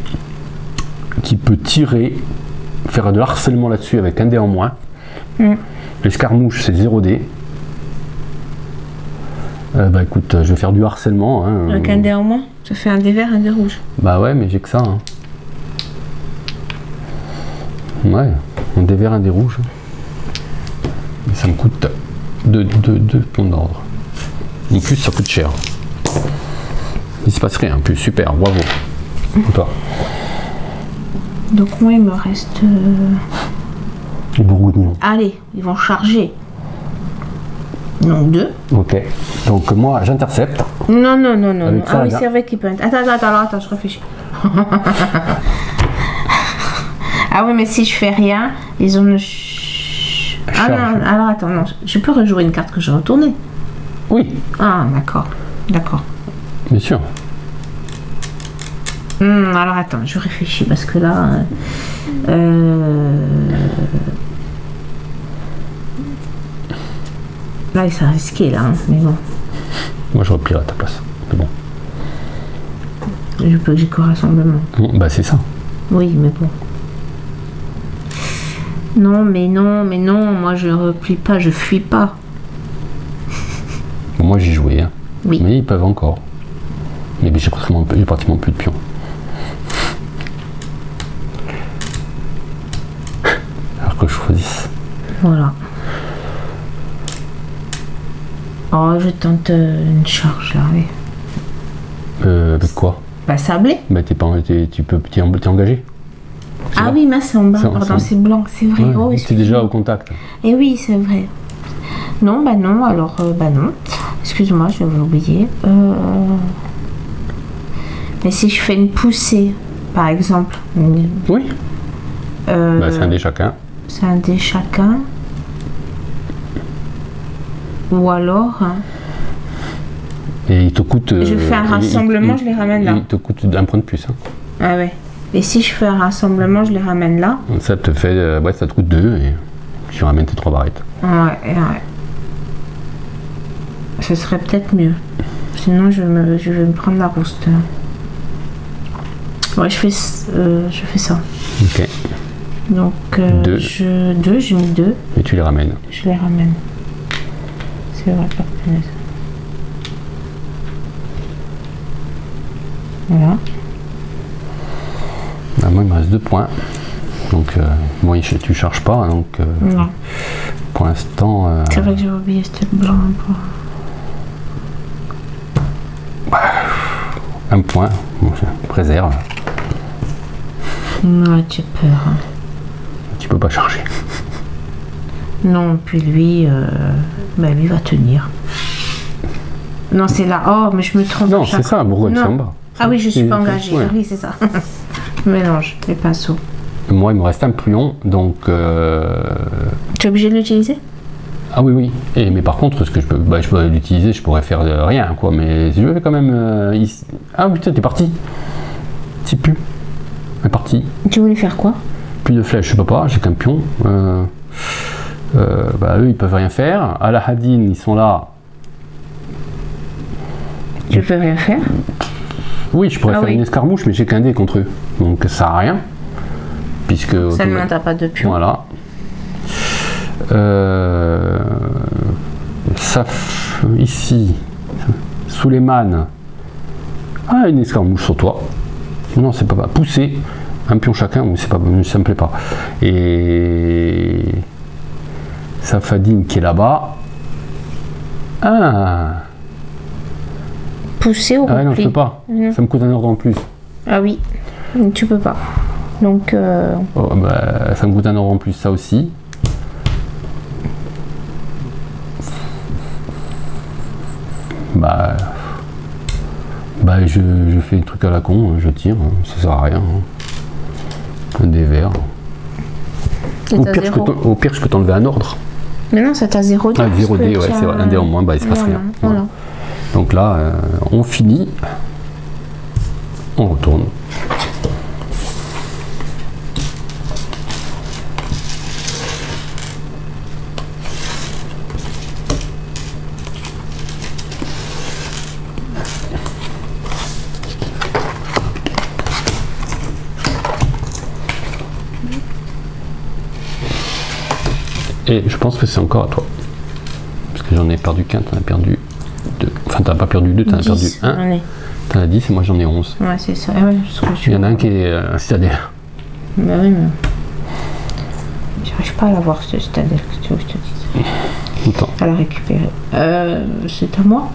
S1: qui peut tirer faire de harcèlement là-dessus avec un dé en moins. L'escarmouche, c'est 0 dé. Bah écoute, je vais faire du harcèlement. Hein.
S2: Avec un dé en moins, ça fait un dé vert, un dé rouge.
S1: Bah ouais, mais j'ai que ça. Hein. Ouais, un dé vert, un dé rouge. Et ça me coûte 2 points d'ordre. En plus, ça coûte cher. Il se passe rien, en plus, super, bravo. Toi.
S2: Donc moi, il me reste...
S1: Les bourgognons.
S2: Allez, ils vont charger. Donc 2.
S1: Ok. Donc moi, j'intercepte.
S2: Non. Ah oui,
S1: ça,
S2: c'est vrai qu'il peut... Attends, je réfléchis. Ah oui, mais si je fais rien, ils ont le... Ah non, alors attends, non. Je peux rejouer une carte que j'ai retournée.
S1: Oui.
S2: Ah, d'accord.
S1: Bien sûr.
S2: Alors attends, je réfléchis parce que là... Là, il s'est risqué, là, hein, mais bon.
S1: Moi, je replierai à ta place. C'est bon.
S2: Je peux que j'ai qu'au rassemblement.
S1: Bah, c'est ça.
S2: Oui, mais bon. Non, moi, je replie pas, je fuis pas.
S1: Moi, j'ai joué, hein.
S2: Oui.
S1: Mais ils peuvent encore. Mais j'ai pratiquement plus de pions. Alors que je choisisse.
S2: Voilà. Oh, je tente une charge là, oui.
S1: Avec quoi?
S2: Bah, sablé.
S1: Bah, t'es engagé.
S2: Ah oui, mais c'est en bas, pardon, c'est blanc, c'est vrai.
S1: Ouais,
S2: oh,
S1: t'es déjà au contact.
S2: Eh oui, c'est vrai. Non, alors, non. Excuse-moi, je vais oublier. Mais si je fais une poussée, par exemple.
S1: Oui. Bah, c'est un dé chacun.
S2: C'est un dé chacun. Ou alors...
S1: Et il te coûte...
S2: je fais un rassemblement, je les ramène là.
S1: Il te coûte 1 point de plus. Hein.
S2: Ah ouais. Et si je fais un rassemblement, je les ramène là.
S1: Ça te fait... ouais, ça te coûte 2 et tu ramènes tes 3 barrettes.
S2: Ouais. Ce serait peut-être mieux. Sinon, je vais me prendre la rouste. Ouais, je fais ça.
S1: Ok.
S2: Donc,
S1: 2.
S2: J'ai mis 2.
S1: Et tu les ramènes.
S2: Je les ramène. C'est vrai, pas punaise. Voilà.
S1: Ah, moi, il me reste 2 points. Donc, moi, tu charges pas. Donc,
S2: non.
S1: Pour l'instant...
S2: C'est vrai que j'ai oublié ce blanc.
S1: Un point. Bon, je préserve.
S2: Ouais, tu as peur. Hein.
S1: Tu peux pas charger.
S2: Non, puis lui, lui va tenir. Non, c'est là. Oh, mais je me trompe.
S1: Non, c'est ça, Bourgogne, c'est en bas.
S2: Ah oui, je suis pas engagée.
S1: Ouais.
S2: Oui, c'est ça. Mélange, les pinceaux.
S1: Moi, il me reste un pion, donc...
S2: Tu es obligé de l'utiliser?
S1: Ah oui. Mais par contre, ce que je peux l'utiliser, je pourrais faire rien, quoi. Mais je vais quand même... ici... Ah putain, t'es parti. T'es plus. Elle est partie.
S2: Tu voulais faire quoi?
S1: Plus de flèches, je sais pas, j'ai qu'un pion. Eux, ils peuvent rien faire. Alahadin, ils sont là.
S2: Tu peux rien faire?
S1: Oui, je pourrais faire une escarmouche, mais j'ai qu'un dé contre eux. Donc ça sert à rien. Puisque...
S2: Seulement, t'as pas de pion.
S1: Voilà. Ici, Suleiman. Ah, une escarmouche sur toi. Non, c'est pas pousser. Un pion chacun, mais c'est pas, ça me plaît pas. Et Safadine qui est là-bas. Ah.
S2: Pousser au repli.
S1: Ah non, je peux pas.
S2: Mmh.
S1: Ça me coûte un ordre en plus.
S2: Ah oui, tu peux pas. Donc.
S1: Oh, bah, ça me coûte un ordre en plus, ça aussi. Je fais un truc à la con, je tire, ça sert à rien. Un dé vert. Au pire, je peux t'enlever un ordre.
S2: Mais non, c'est à 0 dé.
S1: Ah, 0 dé, ouais, c'est vrai. Un dé en moins, il se passe rien. Voilà. Donc là, on finit. On retourne. Et je pense que c'est encore à toi. Parce que j'en ai perdu qu'un, t'en as perdu 2. Enfin, t'as pas perdu 2, t'en as perdu 1. T'en as 10 et moi j'en ai 11.
S2: Ouais, c'est ça. Ouais,
S1: il y en a un qui est Citadel.
S2: Bah oui, mais. J'arrive pas à l'avoir, ce Citadel, que tu veux que je te dise.
S1: Autant. À
S2: la récupérer. C'est à moi.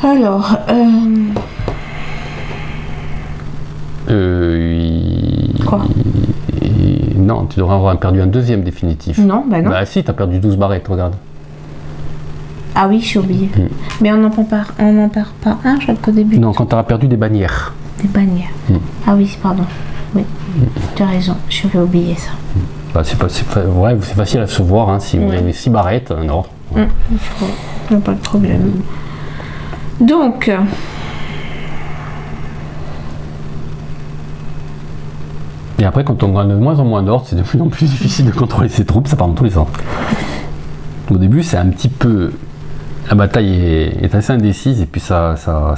S2: Alors. Quoi?
S1: Non, tu devrais avoir perdu un deuxième définitif.
S2: Non, bah non.
S1: Bah si, t'as perdu 12 barrettes, regarde.
S2: Ah oui, j'ai oublié. Mais on n'en perd pas un, je crois qu'au début.
S1: Non, quand t'auras perdu des bannières.
S2: Des bannières. Ah oui, pardon. Oui, tu as raison, j'avais oublié ça.
S1: Bah, c'est facile à se voir, hein, si vous avez 6 barrettes, non.
S2: Il n'y a pas de problème. Donc...
S1: Et après, quand on gagne de moins en moins d'ordre, c'est de plus en plus difficile de contrôler ses troupes, ça part dans tous les sens. Au début, c'est un petit peu... La bataille est assez indécise, et puis ça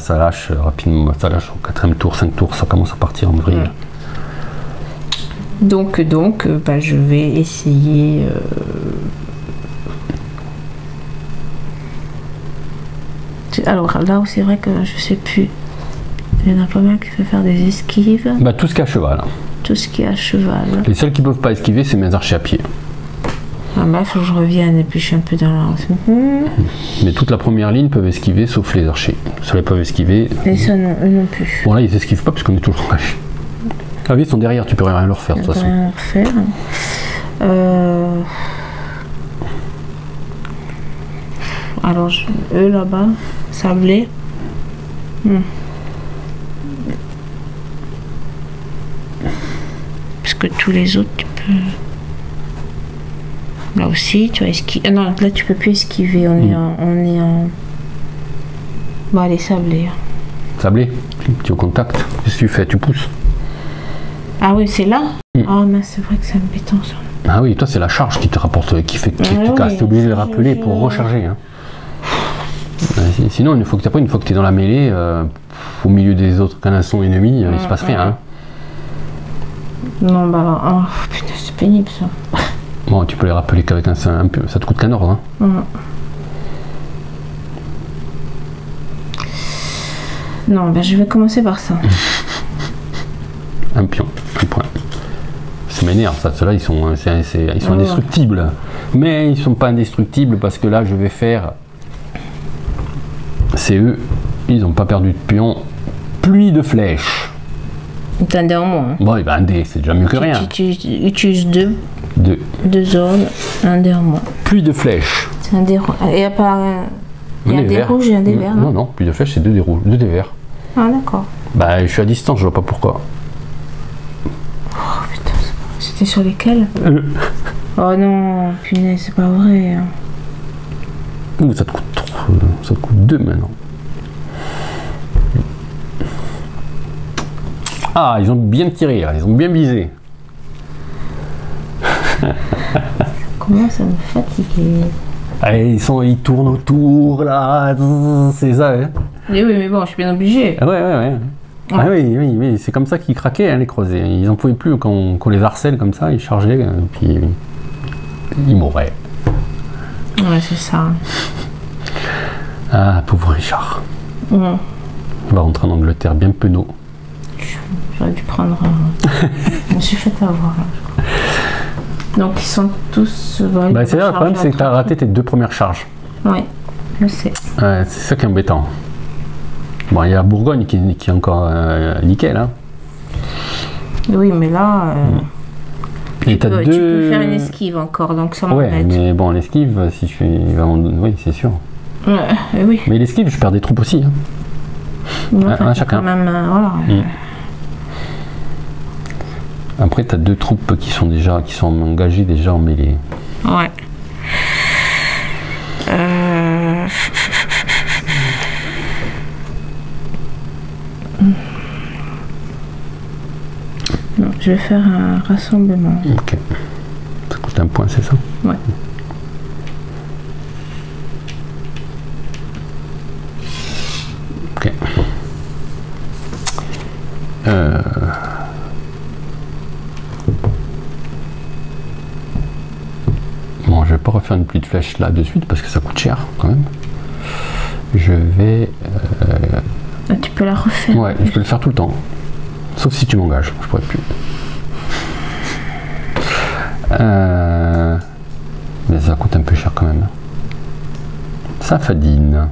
S1: lâche rapidement, ça lâche au 4e tour, 5 tours, ça commence à partir en vrille.
S2: Donc bah, je vais essayer... Alors là où c'est vrai que je sais plus, il y en a pas mal qui peuvent faire des esquives.
S1: Bah, tout ce qui est à cheval.
S2: Tout ce qui est à cheval.
S1: Les seuls qui peuvent pas esquiver, c'est mes archers à pied.
S2: Ah bah, faut que je revienne et puis je suis un peu dans la...
S1: Mais toute la première ligne peuvent esquiver, sauf les archers. Ceux-là peuvent esquiver.
S2: Et ça, non, eux non plus.
S1: Bon là, ils esquivent pas puisqu'on est toujours engagés. Ah oui, ils sont derrière, tu peux rien leur faire de toute façon.
S2: Rien leur faire. Alors, eux là-bas, sablés. Parce que tous les autres, tu peux... Là aussi, tu vas esquiver. Non, là, tu peux plus esquiver. On est en... Bon, allez, sablés.
S1: Sablé, tu es au contact. Qu'est-ce que tu fais? Tu pousses.
S2: Ah oui, c'est là. Ah, mais c'est vrai que c'est embêtant ça.
S1: Ah oui, toi, c'est la charge qui te rapporte, qui fait que tu es obligé de le rappeler pour recharger. Hein. Sinon, une fois que tu es dans la mêlée, au milieu des autres canassons ennemis, il se passe rien. Hein.
S2: Non, bah, oh, putain, c'est pénible ça.
S1: Bon, tu peux les rappeler qu'avec un peu, ça te coûte qu'un ordre. Hein.
S2: Non, ben je vais commencer par ça.
S1: Un pion, un point. Ça m'énerve, ça. Ceux-là, ils sont indestructibles. Mais ils sont pas indestructibles parce que là, je vais faire. C'est eux, ils n'ont pas perdu de pion. Pluie de flèches.
S2: T'as un dé en moins. Hein.
S1: Bon, et ben un dé, c'est déjà mieux que rien.
S2: Tu utilises deux zones, un dé en moins.
S1: Pluie de flèches.
S2: C'est un dé rouge. Il n'y a pas un dé rouge et un dé vert.
S1: Non, pluie de flèches, c'est 2 dés rouges, 2 dés verts.
S2: Ah, d'accord.
S1: Bah, je suis à distance, je vois pas pourquoi.
S2: Oh putain, c'était sur lesquels Oh non, punaise, c'est pas vrai.
S1: Ça te coûte trop, ça te coûte 2 maintenant. Ah, ils ont bien tiré, là. Ils ont bien visé.
S2: Comment ça me fatigue.
S1: Allez, ils tournent autour, là. C'est ça, hein.
S2: Oui, mais bon, je suis bien obligé.
S1: Ah ouais. Ah oui, c'est comme ça qu'ils craquaient, hein, les croisés. Ils n'en pouvaient plus quand on les harcèle comme ça, ils chargeaient, puis ils mouraient.
S2: Ouais, c'est ça.
S1: Ah, pauvre Richard. Il va rentrer en Angleterre bien penaud.
S2: J'aurais dû prendre... je me suis fait avoir, là, je crois. Donc, ils sont tous...
S1: Bah, c'est là, le problème, c'est que tu as raté tes 2 premières charges.
S2: Oui, je sais.
S1: Ouais, c'est ça qui est embêtant. Bon, il y a Bourgogne qui est encore nickel. Hein.
S2: Oui, mais là...
S1: Et tu
S2: peux faire une esquive encore, donc ça m'embête.
S1: Ouais, mais bon, l'esquive, si je fais... Oui, c'est sûr.
S2: Oui.
S1: Mais l'esquive, je perds des troupes aussi. Hein.
S2: Enfin,
S1: chacun.
S2: Quand même, voilà.
S1: Après, tu as 2 troupes qui sont engagées déjà en mêlée.
S2: Ouais. Non, je vais faire un rassemblement.
S1: Ok. Ça coûte un point, c'est ça?
S2: Ouais.
S1: Ok. pas refaire une petite flèche là de suite parce que ça coûte cher quand même. Je vais...
S2: Tu peux la refaire.
S1: Ouais, je peux le faire tout le temps. Sauf si tu m'engages, je pourrais plus. Mais ça coûte un peu cher quand même. Safadine.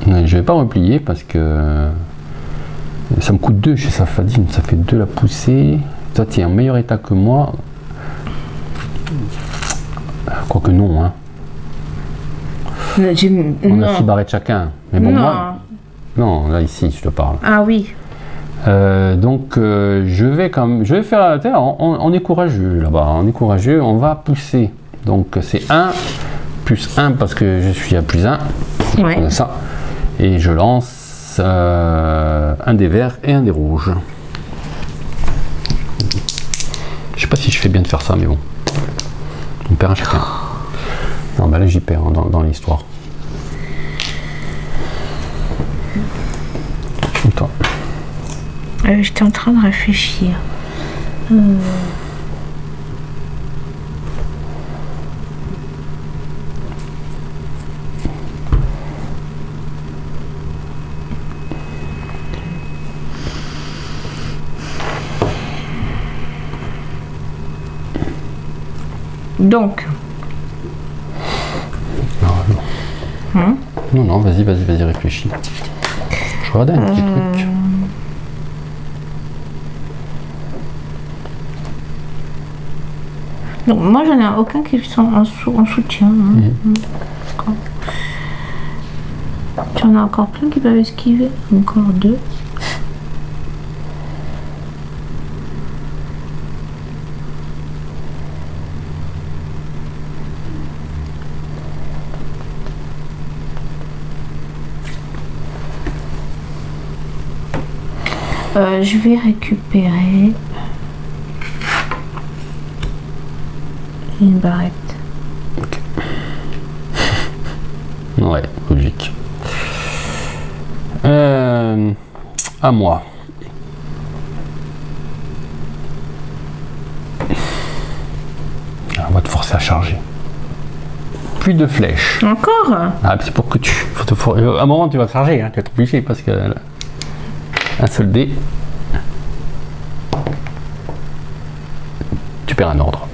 S1: Je vais pas replier parce que ça me coûte 2 chez Safadine, ça fait 2 la poussée. Toi tu es en meilleur état que moi. Quoique non, hein. On a 6 barrettes chacun. Mais bon, moi. Non, là ici je te parle.
S2: Ah oui.
S1: Donc je vais faire. On est courageux là-bas, on est courageux, on va pousser. Donc c'est 1 plus 1 parce que je suis à plus 1.
S2: Ouais.
S1: Comme ça. Et je lance un des verts et un des rouges. Je sais pas si je fais bien de faire ça, mais bon. On perd un chacun. Non, bah là j'y perds hein, dans l'histoire. Et toi?
S2: J'étais en train de réfléchir. Donc.
S1: Non, vas-y, réfléchis. Je regarde un petit truc.
S2: Donc moi j'en ai aucun qui sont en soutien. Hein. Tu en as encore plein qui peuvent esquiver. Encore 2. Je vais récupérer une barrette.
S1: Okay. Ouais, logique. À moi. On va te forcer à charger. Plus de flèches.
S2: Encore?
S1: Ah, c'est pour que tu... à un moment, tu vas charger, hein, tu vas être obligé parce que... Un seul dé. Tu perds un ordre.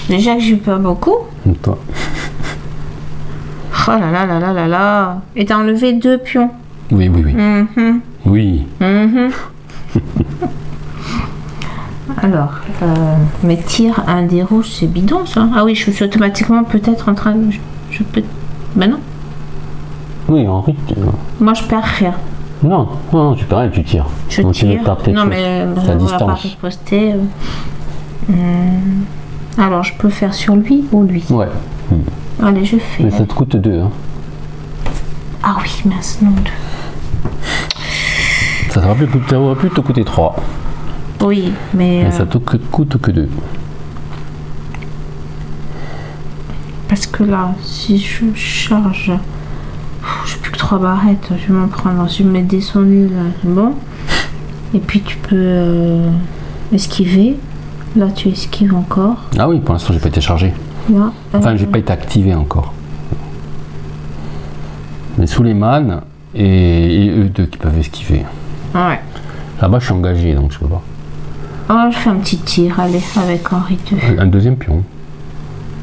S2: Déjà que j'ai pas beaucoup.
S1: Et toi.
S2: Oh là là là là là là. Et t'as enlevé 2 pions.
S1: Oui. Oui.
S2: Alors, mais tire un des rouges, c'est bidon ça. Ah oui, je suis automatiquement peut-être en train de... Je peux... Ben non.
S1: Oui, Henri.
S2: Moi, je perds rien.
S1: Non, tu perds rien, tu tires.
S2: Je tire. Non, mais
S1: la distance.
S2: Riposter. Alors, je peux faire sur lui ou lui.
S1: Ouais.
S2: Allez, je fais.
S1: Mais ça te coûte 2. Hein.
S2: Ah oui, mince, non.
S1: Ça aurait pu te coûter 3.
S2: Oui, mais
S1: ça te coûte que 2.
S2: Parce que là, si je charge... J'ai plus que 3 barrettes, je vais m'en prendre. Je vais mettre des sons nuls, bon. Et puis tu peux esquiver. Là, tu esquives encore.
S1: Ah oui, pour l'instant, j'ai pas été chargé.
S2: Là,
S1: enfin, j'ai pas été activé encore. Mais Suleiman et eux deux qui peuvent esquiver.
S2: Ouais.
S1: Là-bas, je suis engagé, donc je peux pas.
S2: Oh, je fais un petit tir, allez, avec Henri II.
S1: Un deuxième pion.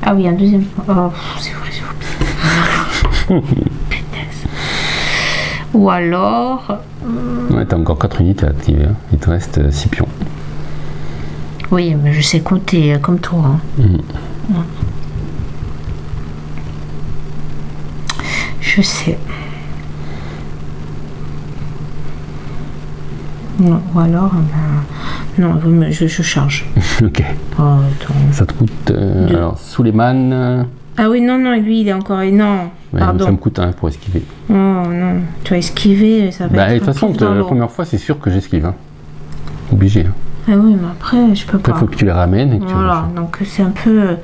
S2: Ah oui, un deuxième pion. Oh, c'est vrai, j'ai oublié. Ou alors...
S1: Ouais, t'as encore 4 unités à activer. Hein. Il te reste 6 pions.
S2: Oui, mais je sais compter comme toi. Hein. Je sais. Non, ou alors... non, je charge.
S1: Ok.
S2: Oh, attends.
S1: Ça te coûte... alors, Suleiman...
S2: Ah oui, non, lui, il est encore... Non,
S1: ouais,
S2: pardon.
S1: Ça me coûte 1 pour esquiver.
S2: Oh non, tu as esquivé, ça va être...
S1: De toute façon, la première fois, c'est sûr que j'esquive. Hein. Obligé. Hein.
S2: Ah oui, mais après, je peux pas.
S1: Il faut que tu les ramènes et que
S2: voilà, donc c'est un peu...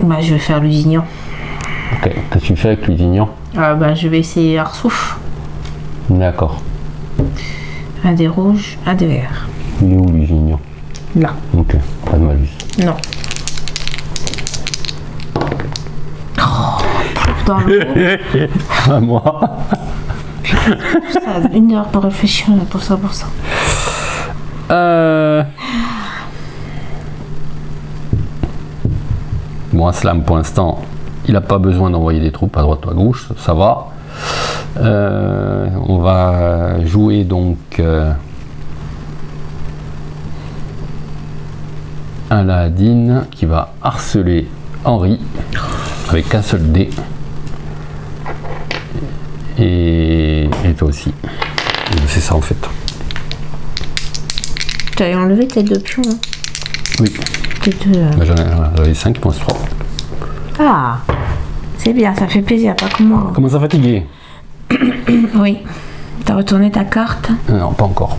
S2: Bah, je vais faire Lusignan.
S1: Ok, qu'est-ce que tu fais avec Lusignan?
S2: Bah, je vais essayer Arsouf.
S1: D'accord.
S2: Un des rouges, un des verts.
S1: Il est où Lusignan?
S2: Là.
S1: Ok, pas de malus.
S2: Non. Oh, plouf dans l'eau.
S1: À moi.
S2: Ça, 1 heure pour réfléchir là, pour ça.
S1: Bon, Aslam, pour l'instant, il n'a pas besoin d'envoyer des troupes à droite ou à gauche, ça va. On va jouer donc Aladdin qui va harceler Henri avec un seul dé. Et toi aussi. C'est ça en fait.
S2: Tu as enlevé tes 2 pions. Hein.
S1: Oui.
S2: Tes 2.
S1: Bah, j'en ai 5, il m'en reste 3.
S2: Ah, c'est bien, ça fait plaisir, pas comme moi.
S1: Comment ça fatigué?
S2: Oui. T'as retourné ta carte?
S1: Non, pas encore.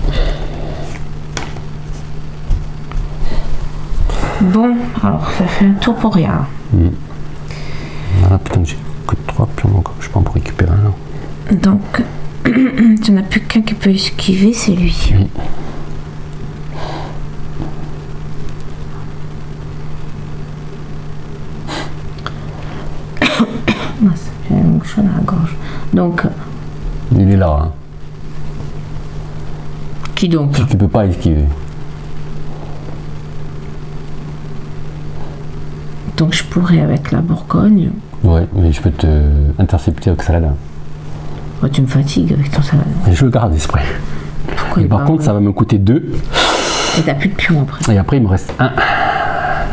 S2: Bon, alors ça fait un tour pour rien.
S1: Ah putain, j'ai que 3 pions encore, je peux en récupérer un là.
S2: Donc, tu n'as plus qu'un qui peut esquiver, c'est lui. J'ai un mouche à la gorge. Donc,
S1: il est là. Hein.
S2: Qui donc?
S1: Tu peux pas esquiver.
S2: Donc je pourrais avec la Bourgogne.
S1: Ouais, mais je peux te intercepter avec Saladin.
S2: Oh, tu me fatigues avec ton Saladin.
S1: Je le garde exprès.
S2: Pourquoi
S1: Et par contre, ça va me coûter 2.
S2: Et t'as plus de pions après.
S1: Et après, il me reste 1.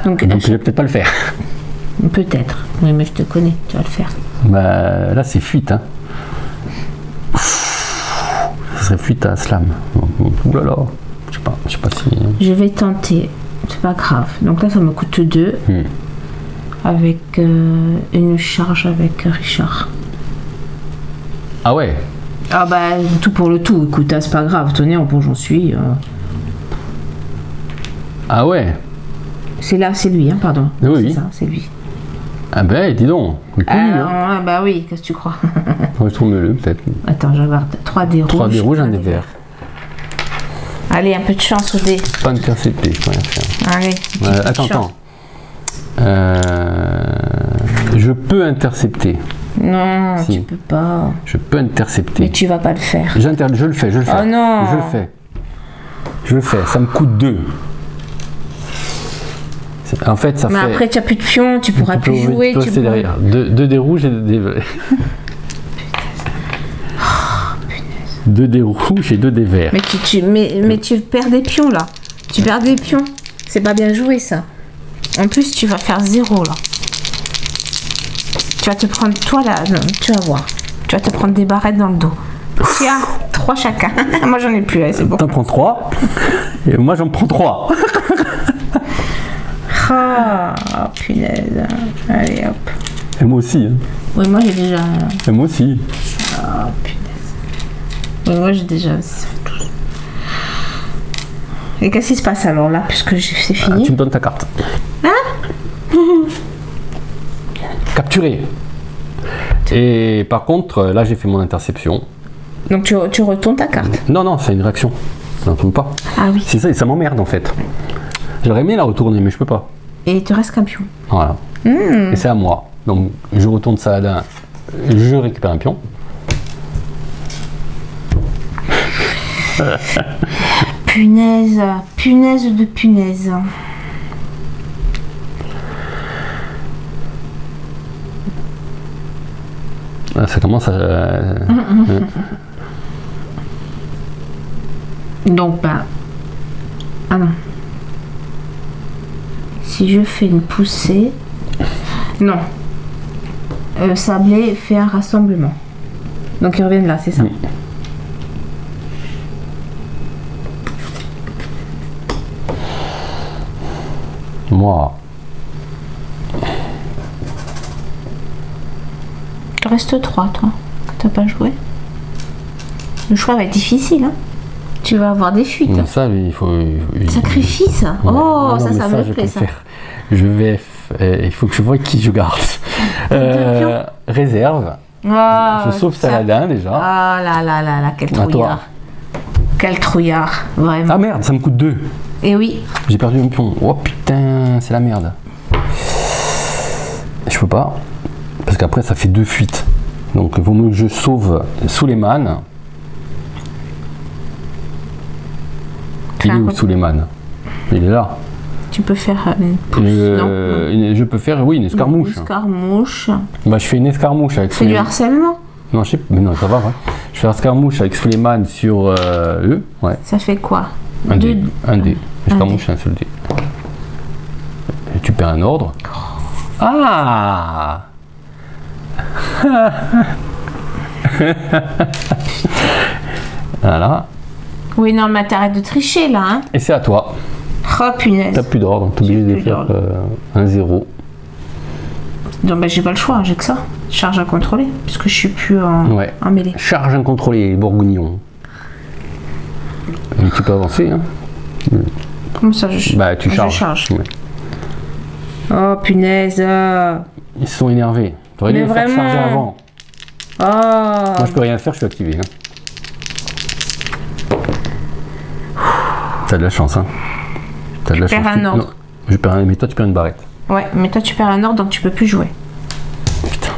S1: Donc je vais peut-être pas le faire.
S2: Peut-être. Oui, mais je te connais, tu vas le faire.
S1: Bah, là, c'est fuite. Hein. Ça serait fuite à Aslam. Ouh là là. Je sais pas si...
S2: Je vais tenter. C'est pas grave. Donc là, ça me coûte 2. Avec une charge avec Richard.
S1: Ah ouais?
S2: Ah bah, tout pour le tout. Écoute, c'est pas grave. Tenez, bon, j'en suis.
S1: Ah ouais?
S2: C'est là, c'est lui, hein, pardon.
S1: Oui.
S2: C'est ça, c'est lui.
S1: Ah ben, dis donc.
S2: Ah bah oui, qu'est-ce que tu crois?
S1: Retourne-le, peut-être.
S2: Attends, je regarde. 3 dés rouges.
S1: 3 dés rouges, un des verts.
S2: Allez, un peu de chance au dé.
S1: Pas intercepté, je peux rien faire.
S2: Allez.
S1: Attends. Je peux intercepter.
S2: Non,
S1: si.
S2: tu peux pas.
S1: Je peux intercepter.
S2: Mais tu vas pas le faire.
S1: Je le fais.
S2: Oh non.
S1: Je le fais. Ça me coûte 2. En fait, ça
S2: mais
S1: fait...
S2: Mais après, tu n'as plus de pions, tu pourras plus jouer.
S1: Tu peux derrière. 2 dés rouges et 2 dés verts. 2 dés rouges et 2 dés verts.
S2: Mais tu perds des pions, là. Tu perds des pions. C'est pas bien joué, ça. En plus, tu vas faire 0, là. Tu vas te prendre, toi, là, non, tu vas voir. Tu vas te prendre des barrettes dans le dos. Tiens, 3 chacun. Moi, j'en ai plus, c'est bon.
S1: T'en prends 3. Et moi, j'en prends 3.
S2: Ah, oh, punaise. Allez, hop.
S1: Et moi aussi. Hein.
S2: Oui, moi, j'ai déjà...
S1: Et moi aussi.
S2: Ah, punaise. Oui, moi, j'ai déjà... Et qu'est-ce qui se passe alors là, puisque c'est fini?
S1: Tu me donnes ta carte.
S2: Hein?
S1: Capturé. Et par contre, là j'ai fait mon interception.
S2: Donc tu retournes ta carte?
S1: Non, c'est une réaction. Je n'en tourne pas.
S2: Ah oui.
S1: C'est ça, et ça m'emmerde en fait. J'aurais aimé la retourner, mais je peux pas.
S2: Et il te reste qu'un pion.
S1: Voilà. Et c'est à moi. Donc je retourne Saladin, je récupère un pion.
S2: Punaise, punaise de punaise.
S1: Ça commence à...
S2: Donc, bah... Ah non. Si je fais une poussée... Non. Sablé fait un rassemblement. Donc ils reviennent là, c'est ça?
S1: Moi.
S2: Il reste 3, toi, que t'as pas joué. Le choix va être difficile, hein. Tu vas avoir des fuites.
S1: Ça, il faut...
S2: Sacrifice. Ouais. Oh, non, ça me plaît, ça.
S1: Je vais il faut que je vois qui je garde. Réserve.
S2: Ah,
S1: Je sauve Saladin déjà.
S2: Ah là là là là, quel
S1: À toi.
S2: trouillard. Quel trouillard, vraiment.
S1: Ah merde, ça me coûte 2.
S2: Et oui,
S1: J'ai perdu un pion. Oh putain, c'est la merde. Je peux pas. Parce qu'après, ça fait 2 fuites. Donc, il vaut mieux que je sauve Suleiman. Il est où Suleiman? Il est là.
S2: tu peux faire une pousse, non
S1: Je peux faire, oui, une escarmouche.
S2: Une escarmouche.
S1: Bah, je fais une escarmouche avec
S2: C'est du
S1: Suleiman.
S2: harcèlement.
S1: Non, je sais, mais non, ça va, ouais. Je fais une escarmouche avec Suleiman sur eux. Ouais.
S2: Ça fait quoi?
S1: Un
S2: Deux-
S1: dé. Un dé. Escarmouche, un seul dé. Et tu perds un ordre. Ah! Voilà.
S2: Oui, non, mais t'arrêtes de tricher là, hein.
S1: Et c'est à toi.
S2: Oh punaise.
S1: T'as plus d'ordre, t'es obligé
S2: J'ai
S1: de
S2: plus
S1: faire
S2: d'ordre.
S1: un 0.
S2: Donc bah, j'ai pas le choix, j'ai que ça. Charge à contrôler, puisque je suis plus
S1: Ouais.
S2: en mêlée.
S1: Charge incontrôlée, les bourguignons. Un petit peu avancé, hein.
S2: Comment ça, je
S1: Bah, tu
S2: je
S1: charges.
S2: charge.
S1: Ouais.
S2: Oh punaise.
S1: Ils se sont énervés. T'aurais dû
S2: Mais
S1: les faire
S2: vraiment.
S1: charger avant.
S2: Oh.
S1: Moi, je peux rien faire, je suis activé. Hein. T'as de la chance, hein. T'as de la
S2: perds
S1: chance.
S2: un ordre.
S1: Non, je perds un, mais toi, tu perds une barrette.
S2: Ouais, mais toi tu perds un ordre, donc tu peux plus jouer.
S1: Putain.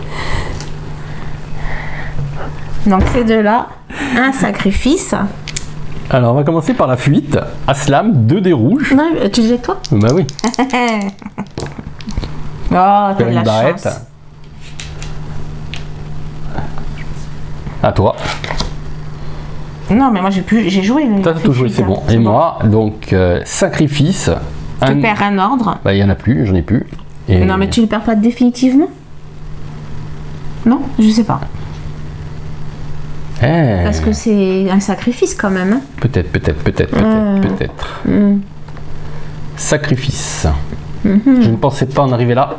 S2: Donc ces deux-là, un sacrifice.
S1: Alors, on va commencer par la fuite. Aslam, 2 dés rouges.
S2: Non, tu disais toi?
S1: Bah oui.
S2: Oh, t'as
S1: Faire
S2: de
S1: une
S2: la
S1: barrette.
S2: chance.
S1: À toi.
S2: Non, mais moi j'ai joué.
S1: Toi, t'as tout joué, c'est bon. Et moi, donc, sacrifice.
S2: Tu perds un ordre.
S1: Bah, il n'y en a plus, j'en ai plus. Et...
S2: Non, mais tu le perds pas définitivement? Non, je sais pas.
S1: Eh,
S2: Parce que c'est un sacrifice quand même. Hein.
S1: peut-être.
S2: Mm.
S1: Sacrifice. Je ne pensais pas en arriver là.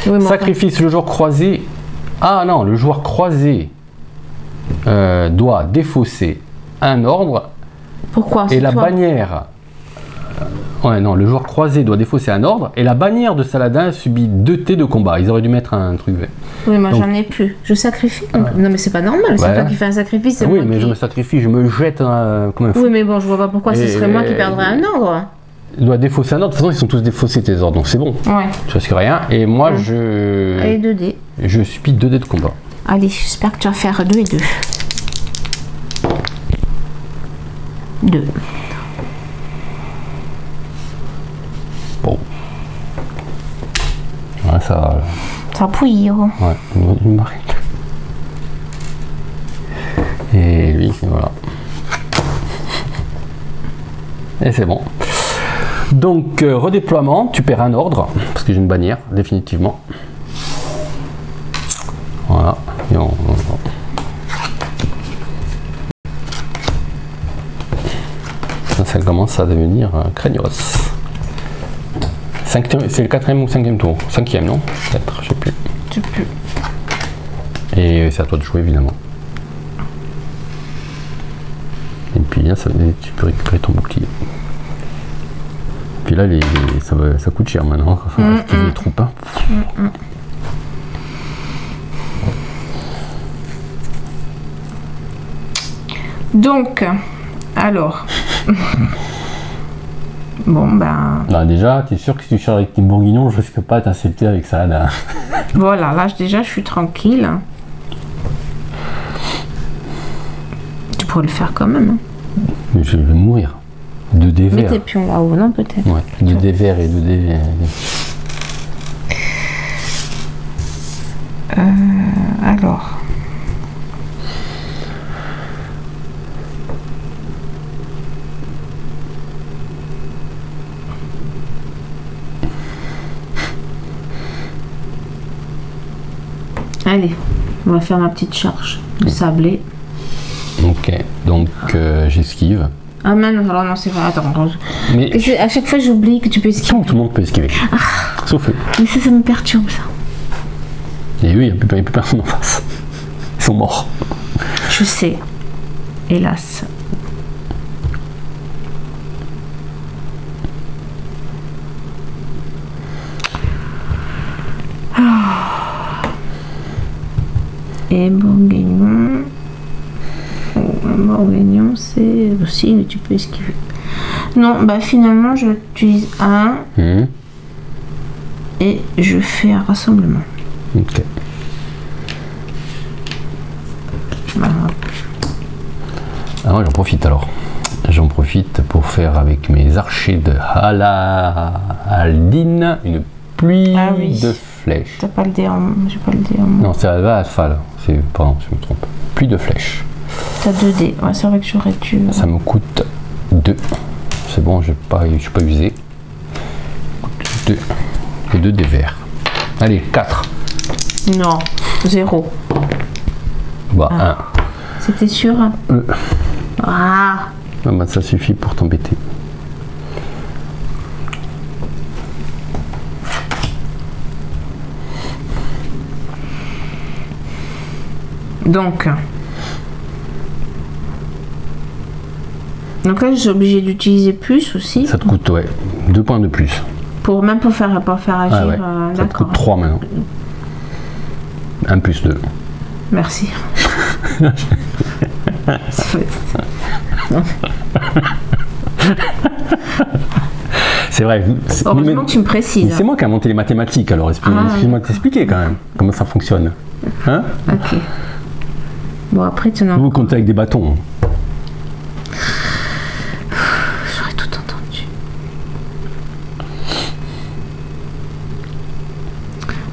S2: Oui, mais
S1: Sacrifice, le joueur croisé. Ah non, le joueur croisé doit défausser un ordre
S2: pourquoi?
S1: et
S2: C'est
S1: la
S2: toi.
S1: bannière. Ouais, non, le joueur croisé doit défausser un ordre et la bannière de Saladin subit 2 T de combat. Ils auraient dû mettre un truc vert.
S2: Oui, moi
S1: Donc-
S2: j'en ai plus. Je sacrifie. Donc... Non, mais c'est pas normal. C'est
S1: Ouais.
S2: toi qui fais un sacrifice. C'est
S1: Oui,
S2: moi
S1: mais
S2: qui...
S1: je me sacrifie, je me jette comme un fou.
S2: Oui, mais bon, je vois pas pourquoi ce
S1: Et-
S2: serait moi qui perdrais un ordre.
S1: Il doit défausser un ordre. De toute façon, ils sont tous défaussés tes ordres, donc c'est bon.
S2: Ouais.
S1: Tu risques rien. Et moi,
S2: Mm. Allez, 2D.
S1: je subis 2 dés de combat.
S2: Allez, j'espère que tu vas faire 2 et 2. 2.
S1: Bon. Ouais, ça va.
S2: Ça pouille. Oh.
S1: Ouais, une barrette. Et lui, voilà. Et c'est bon. Donc, redéploiement, tu perds un ordre, parce que j'ai une bannière, définitivement. Voilà. Et ça commence à devenir craignos. C'est le 4e ou 5e tour? 5e, non? Peut-être, je sais plus.
S2: Je sais plus.
S1: Et c'est à toi de jouer, évidemment. Et puis là, tu peux récupérer ton bouclier. Puis là, ça coûte cher maintenant. Enfin, activer les troupes. Hein.
S2: Donc, alors. Bon, ben.
S1: Bah, déjà, tu es sûr que si tu charges avec tes bourguignons, je risque pas d'insulter avec ça. Là.
S2: Voilà, là déjà je suis tranquille. Tu pourrais le faire quand même. Hein.
S1: Mais je vais mourir. 2 dés
S2: Mets
S1: verts.
S2: tes pions là-haut, non, peut-être.
S1: Ouais, 2 dés verts et 2 dés.
S2: Alors. Allez, on va faire ma petite charge de sablé.
S1: Ok, donc j'esquive.
S2: Ah non, alors non, c'est vrai, attends.
S1: Mais
S2: À chaque fois, j'oublie que tu peux esquiver.
S1: tout le monde peut esquiver. Sauf eux.
S2: Mais ça me perturbe, ça.
S1: Et eux, il n'y a plus personne en face. Ils sont morts.
S2: Je sais. Hélas. Et bourguignon. Un bourguignon, c'est aussi, mais tu peux esquiver. Non, bah finalement, je utilise un. Et je fais un rassemblement.
S1: Ok.
S2: Voilà.
S1: Alors j'en profite alors. J'en profite pour faire avec mes archers de Halaldine une pluie de flèches.
S2: T'as pas le dé en... J'ai pas le dé en...
S1: Non, c'est à Asphal. Pardon, je me trompe. Pluie de flèches.
S2: T'as 2 dés. Ouais, c'est vrai que j'aurais dû...
S1: Ça me coûte 2. C'est bon, je suis pas usé. 2. Et 2 dés verts. Allez, 4.
S2: Non, 0.
S1: Bah, 1.
S2: C'était sûr. Ah.
S1: Ah bah, ça suffit pour t'embêter.
S2: Donc là, je suis obligée d'utiliser plus aussi.
S1: Ça te coûte, ouais, 2 points de plus.
S2: Même pour faire agir.
S1: Ah ouais. Ça te coûte 3 maintenant. 1 plus 2.
S2: Merci.
S1: C'est vrai.
S2: Heureusement que tu me précises.
S1: C'est moi qui ai inventé les mathématiques, alors excuse-moi de t'expliquer quand même comment ça fonctionne. Hein?
S2: Ok. Bon, après, tu n'as...
S1: Vous comptez avec des bâtons.
S2: J'aurais tout entendu.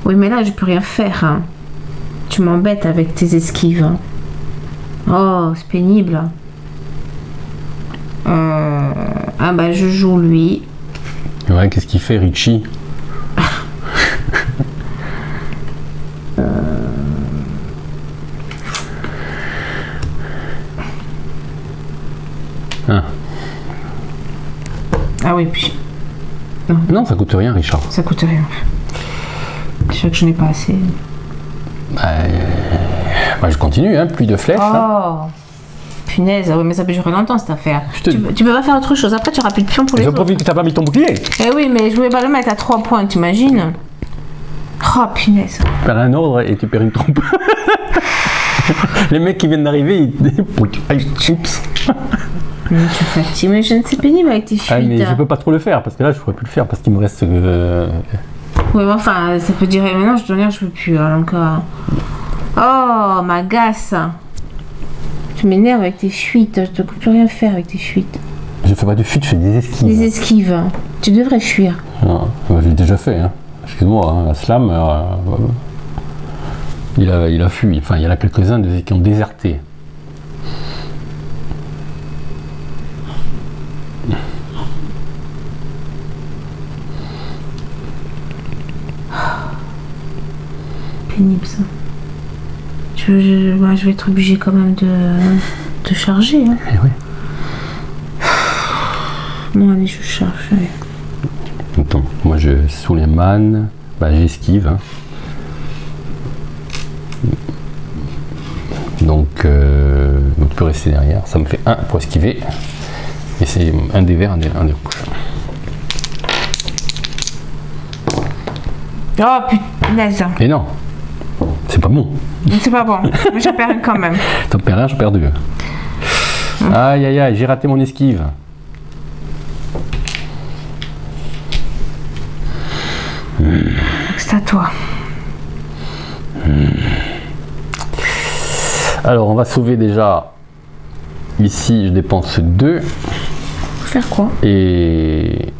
S2: Oui, mais là, je peux rien faire. Hein. Tu m'embêtes avec tes esquives. Hein. Oh, c'est pénible. Ah bah, je joue lui.
S1: Ouais, qu'est-ce qu'il fait, Richie?
S2: Ah oui, puis...
S1: Non, ça coûte rien, Richard.
S2: Ça coûte rien. Je sais que je n'ai pas assez.
S1: Bah, je continue, hein, pluie de flèches.
S2: Oh
S1: là.
S2: Punaise, oui, mais ça peut durer longtemps cette affaire. Tu peux pas faire autre chose, après tu n'auras plus de pions pour les autres.
S1: Je profite que tu n'as pas mis ton bouclier.
S2: Eh oui, mais je voulais pas le mettre à 3 points, t'imagines? Oh punaise.
S1: Tu perds un ordre et tu perds une trompe. Les mecs qui viennent d'arriver, ils... Chips.
S2: Mais tu fatigues, mais je ne sais pénible avec tes fuites.
S1: Ah, mais je peux pas trop le faire parce que là je pourrais plus le faire parce qu'il me reste.
S2: Oui, mais enfin, ça peut durer. Maintenant, je dois dire, je peux plus. Encore. Oh, m'agace. Tu m'énerves avec tes fuites. Je ne peux plus rien faire avec tes fuites.
S1: Je fais pas de fuite, je fais des esquives.
S2: Des esquives. Tu devrais fuir.
S1: Non, j'ai déjà fait. Hein. Excuse-moi, hein, la slam, il a fui. Enfin, il y en a quelques-uns qui ont déserté.
S2: Pénible ça. Je vais être obligée quand même de charger. Hein.
S1: Eh oui.
S2: Non, allez, je charge. Allez.
S1: Attends, moi je Suleiman, bah, j'esquive. Hein. Donc, tu peux rester derrière. Ça me fait 1 pour esquiver. Et c'est un des verts, un des rouges.
S2: Oh punaise.
S1: Et non, c'est pas bon.
S2: C'est pas bon, mais j'en perds quand même.
S1: T'en perds un, j'en perds 2. Aïe aïe aïe, j'ai raté mon esquive.
S2: C'est à toi.
S1: Alors on va sauver déjà. Ici je dépense 2.
S2: Faire quoi?
S1: Et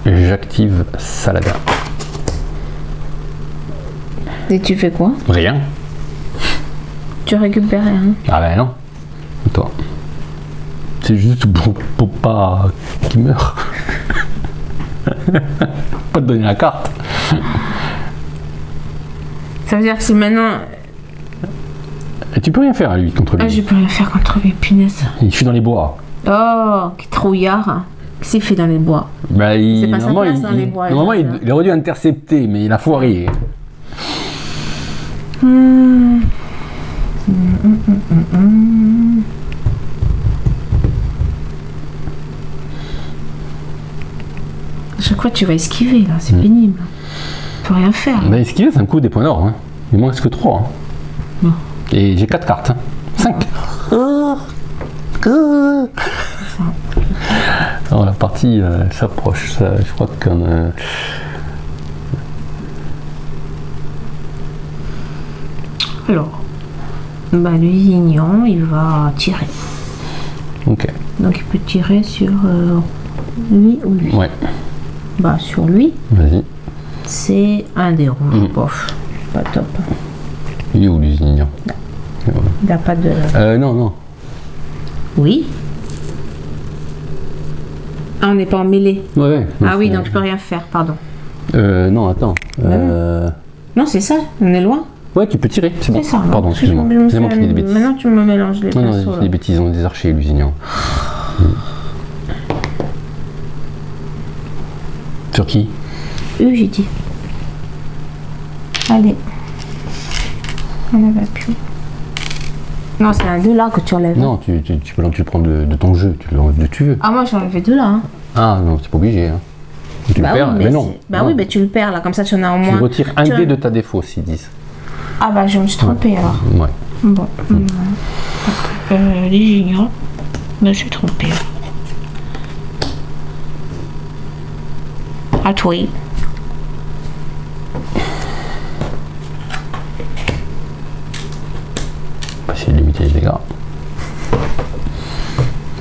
S1: j'active Saladin.
S2: Et tu fais quoi?
S1: Rien.
S2: Tu récupères rien?
S1: Ah ben non. Toi. C'est juste pour pas qu'il meure. Pas te donner la carte.
S2: Ça veut dire que si maintenant...
S1: Et tu peux rien faire à lui contre lui.
S2: Ah, je peux rien faire contre lui, punaise.
S1: Il fuit dans les bois.
S2: Oh, quel trouillard. Qu'est-ce qu'il fait dans les bois?
S1: Bah,
S2: C'est pas sa place dans les bois.
S1: Normalement, il aurait dû intercepter, mais il a foiré.
S2: À chaque fois, tu vas esquiver, là, c'est pénible. Tu peux rien faire.
S1: Bah, esquiver, ça me coûte des points d'or. Hein. Il m'en reste que 3. Hein.
S2: Non.
S1: Et j'ai 4 cartes. 5. Alors la partie s'approche. Je crois qu'on a...
S2: Alors, bah, Lusignan, il va tirer.
S1: Ok.
S2: Donc il peut tirer sur lui ou lui.
S1: Ouais.
S2: Bah sur lui,
S1: Vas-y.
S2: c'est un des rouges. Bof, pas top.
S1: Il est où Lusignan?
S2: Il n'a pas de...
S1: Non, non.
S2: Oui. Ah, on n'est pas en mêlée.
S1: Ouais.
S2: Ah oui, donc je peux rien faire, pardon.
S1: Non, attends.
S2: Non, c'est ça, on est loin.
S1: Ouais, tu peux tirer, c'est bon.
S2: C'est ça.
S1: Pardon, excuse-moi. C'est moi qui dis des bêtises.
S2: Maintenant, tu me mélanges les
S1: Non, non,
S2: pinceaux.
S1: c'est des bêtises, on est des archers, Lusignan. Sur qui?
S2: J'ai dit. Allez. On ne va plus. Non, c'est un 2 là que tu enlèves.
S1: Non, tu peux le prendre de ton jeu, tu l'enlèves de tu veux.
S2: Ah, moi j'ai enlevé 2 là. Hein.
S1: Ah non, c'est pas obligé. Hein. Tu
S2: Bah
S1: le perds,
S2: oui,
S1: mais non.
S2: Bah
S1: non.
S2: oui, mais tu le perds là, comme ça tu en as en
S1: Tu
S2: moins.
S1: retires un dé de ta défaut, s'ils disent.
S2: Ah bah je me suis trompée alors.
S1: Ouais.
S2: Bon. Les juniors, je me suis trompée. À toi.
S1: On va essayer de limiter les dégâts.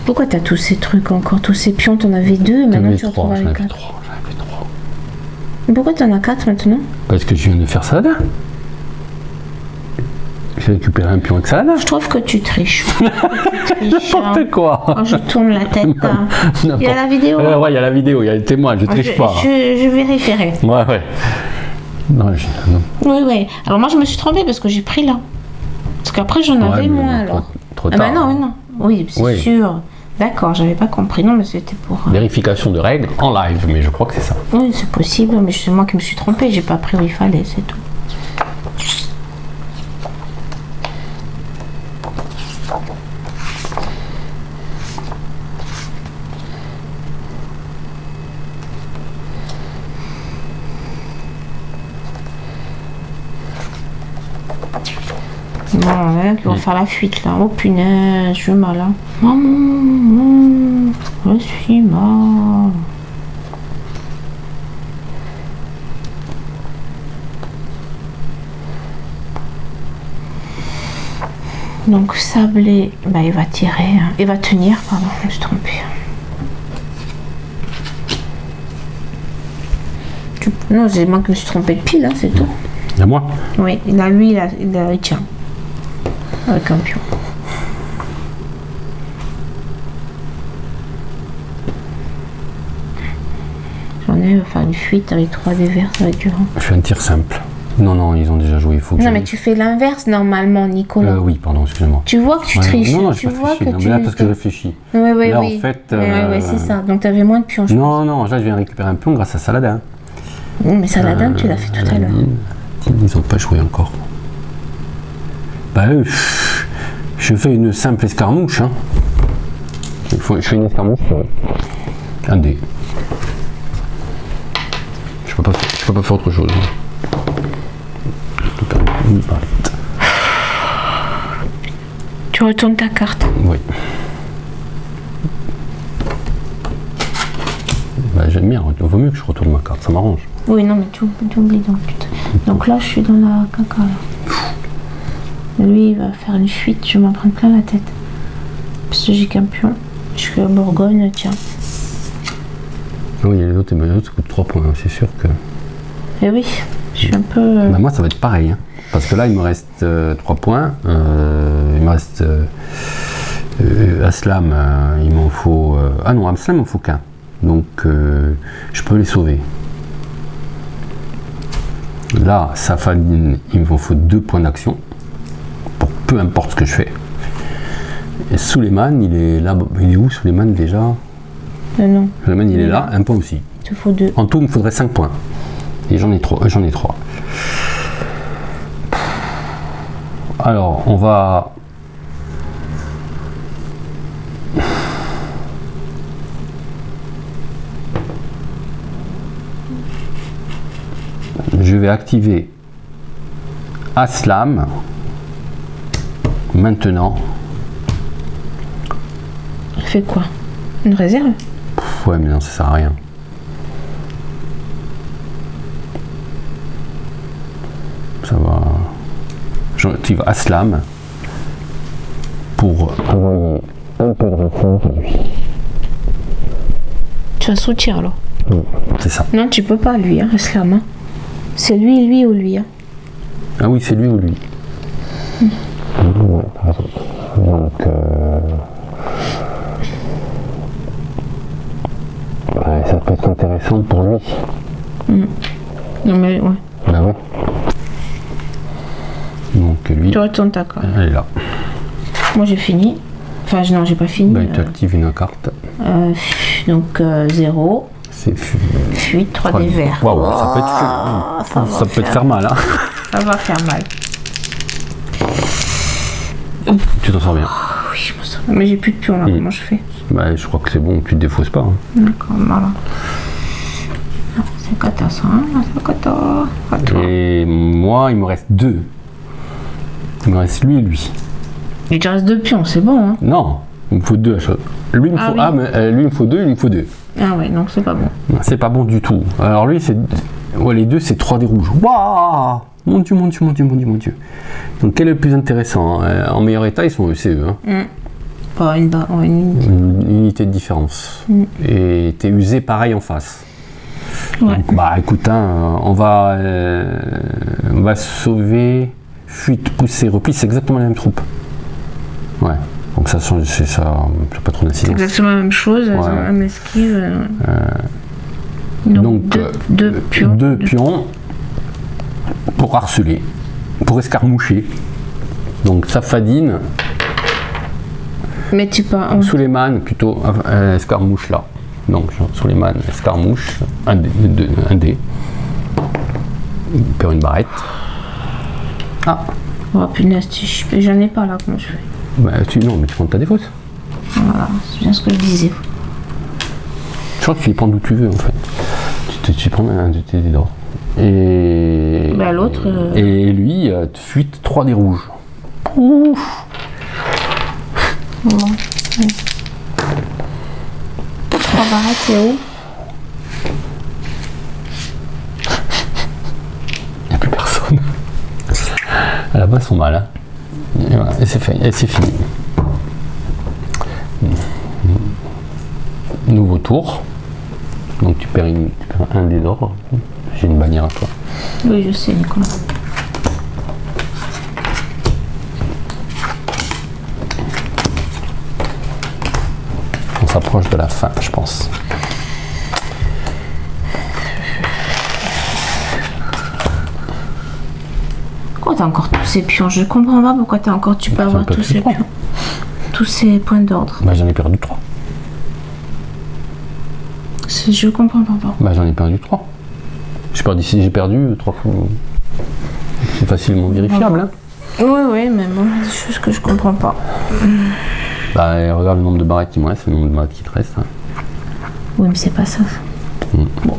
S2: Pourquoi t'as tous ces trucs encore, tous ces pions, t'en avais 2, maintenant tu retrouves avec 4.
S1: J'en avais 3.
S2: Pourquoi t'en as 4 maintenant?
S1: Parce que je viens de faire ça là. J'ai récupéré un pion avec ça là.
S2: Je trouve que tu triches.
S1: N'importe quoi.
S2: Quand je tourne la tête. Il y a la vidéo.
S1: Ouais, il y a la vidéo, il y a le témoin, je triche pas.
S2: Je vérifierai.
S1: Ouais. Non, non.
S2: Oui. Alors moi je me suis trompée parce que j'ai pris là. Parce qu'après j'en avais moins alors.
S1: Trop
S2: Ah
S1: tard.
S2: bah non. Oui, c'est sûr. D'accord, j'avais pas compris. Non, mais c'était pour...
S1: Vérification de règles en live, mais je crois que c'est ça.
S2: Oui, c'est possible, mais c'est moi qui me suis trompée. J'ai pas pris où il fallait, c'est tout. Bon, là, ils vont faire la fuite là. Oh punaise, je suis mal là. Maman, je suis mal. Donc Sablé, bah il va tirer, hein. Il va tenir, pardon, je me suis trompée. Non, c'est moi qui me suis trompée de pile, hein, c'est tout.
S1: Et moi?
S2: Oui, lui, il tient. Avec un pion. J'en ai, va faire une fuite avec 3 dés verts, ça va être dur.
S1: Je fais un tir simple. Non, ils ont déjà joué, il faut que
S2: non, mais tu fais l'inverse normalement, Nicolas.
S1: Oui, pardon, excusez-moi.
S2: Tu vois que tu triches.
S1: Non,
S2: tu
S1: je
S2: vois que
S1: réfléchis.
S2: tu...
S1: Mais là, parce que je réfléchis.
S2: Oui,
S1: là,
S2: oui.
S1: en fait...
S2: Oui, c'est ça. Donc, tu avais moins de pions, je pense.
S1: Non, là, je viens récupérer un pion grâce à Saladin.
S2: Oui, mais Saladin, tu l'as fait tout à l'heure.
S1: Ils n'ont pas joué encore. Bah, eux, je fais une simple escarmouche. Hein. Je fais une escarmouche. Un dé. Je peux pas faire autre chose.
S2: Tu retournes ta carte.
S1: Oui. Bah, j'aime bien, il vaut mieux que je retourne ma carte, ça m'arrange.
S2: Oui, non, mais tu oublies donc. Donc là, je suis dans la caca. Là. Lui, il va faire une fuite, je vais m'en prendre plein la tête. Parce que j'ai qu'un pion. Je suis à Bourgogne, tiens.
S1: Oui, les autres coûtent 3 points, c'est sûr que...
S2: Eh oui, je suis un peu...
S1: Bah, moi, ça va être pareil. Hein. Parce que là, il me reste 3 points. Il me reste Aslam, il m'en faut... Ah non, Aslam, il m'en faut qu'un. Donc, je peux les sauver. Là, Safaline, il m'en faut 2 points d'action. Pour peu importe ce que je fais. Et Suleiman, il est là. Il est où, Suleiman, déjà?
S2: Non.
S1: Suleiman, il est là, 1 point aussi.
S2: Il te faut 2.
S1: En tout, il me faudrait 5 points. Et j'en ai 3. Alors, on va... Je vais activer Aslam Maintenant.
S2: Il fait quoi? Une réserve?
S1: Ouais, mais non, ça sert à rien. Ça va. J'active Aslam pour envoyer un peu de renfort à lui.
S2: Tu as soutien alors?
S1: C'est ça.
S2: Non, tu peux pas lui, hein, Aslam. Hein. C'est lui ou lui. Hein.
S1: Ah oui, c'est lui ou lui. Ouais, par exemple. Donc, ouais, ça peut être intéressant pour lui.
S2: Non mais ouais.
S1: Bah ouais. Donc lui,
S2: Tu retournes ta carte.
S1: elle est là.
S2: Moi j'ai fini. Enfin non, j'ai pas fini.
S1: Bah, tu actives une carte.
S2: Donc 0.
S1: C'est
S2: Fuite 3 des verts.
S1: Waouh, ça peut être, ça peut te faire mal. Hein.
S2: Ça va faire mal.
S1: Tu t'en sors bien.
S2: Oui, je me sens. Mais j'ai plus de pion là, comment je fais?
S1: Bah, je crois que c'est bon, tu te défausses pas. Hein.
S2: D'accord, voilà. C'est kata ça, hein? C'est kata.
S1: Et moi, il me reste 2. Il me reste lui et lui.
S2: Il te reste 2 pions, c'est bon, hein?
S1: Non, il me faut 2 à chaque. Lui, il me faut,
S2: oui.
S1: mais, lui, il me faut 2, il me faut 2.
S2: Ah ouais, donc c'est pas bon.
S1: C'est pas bon du tout. Alors lui, c'est... Ouais, les deux, c'est 3 dés rouges. Waouh! Mon Dieu, mon Dieu, mon Dieu, mon Dieu, mon Dieu. Donc, quel est le plus intéressant? En meilleur état, ils sont ECE. Hein.
S2: Pas une barre,
S1: une unité de différence. Et t'es usé pareil en face.
S2: Ouais.
S1: Donc, bah écoute, hein, on va sauver, fuite, pousser, repli, c'est exactement la même troupe. Ouais. Donc ça change, c'est pas trop d'incidence.
S2: Exactement la même chose,
S1: Ouais.
S2: la même esquive.
S1: Donc,
S2: deux pions.
S1: 2 pions pour harceler, pour escarmoucher. Donc Safadine,
S2: Mais tu pas.
S1: Suleiman plutôt, escarmouche là. Donc Suleiman, escarmouche, un dé. Il perd une barrette. Ah,
S2: Oh punaise, j'en ai pas là, comment je fais?
S1: bah, non, mais tu comptes ta défausse.
S2: Voilà, c'est bien ce que je disais.
S1: Je crois que tu les prends d'où tu veux en fait. Tu prends un de tes dés d'or. Et.
S2: Bah, l'autre.
S1: Et lui, fuite 3 dés rouges. Ouf!
S2: Bon. 3 barrettes, c'est où?
S1: Il n'y a plus personne. À la base, ils sont mal. Hein. Et voilà, et c'est fait, et c'est fini. Nouveau tour. Donc tu perds un dé d'or. J'ai une bannière à toi.
S2: Oui, je sais, Nicolas.
S1: On s'approche de la fin, je pense.
S2: Pourquoi t'as encore tous ces pions? Je comprends pas pourquoi t'as encore. Tu peux avoir tous ces pions. Tous ces points d'ordre.
S1: Bah j'en ai perdu 3.
S2: Je comprends pas.
S1: Bah j'en ai perdu 3. J'ai perdu 3 fois. C'est facilement vérifiable. Hein.
S2: Oui, mais bon, il y a des choses que je comprends pas.
S1: Bah regarde le nombre de barrettes qui me reste, le nombre de barrettes qui te reste. Hein.
S2: Oui, mais c'est pas ça.
S1: Bon.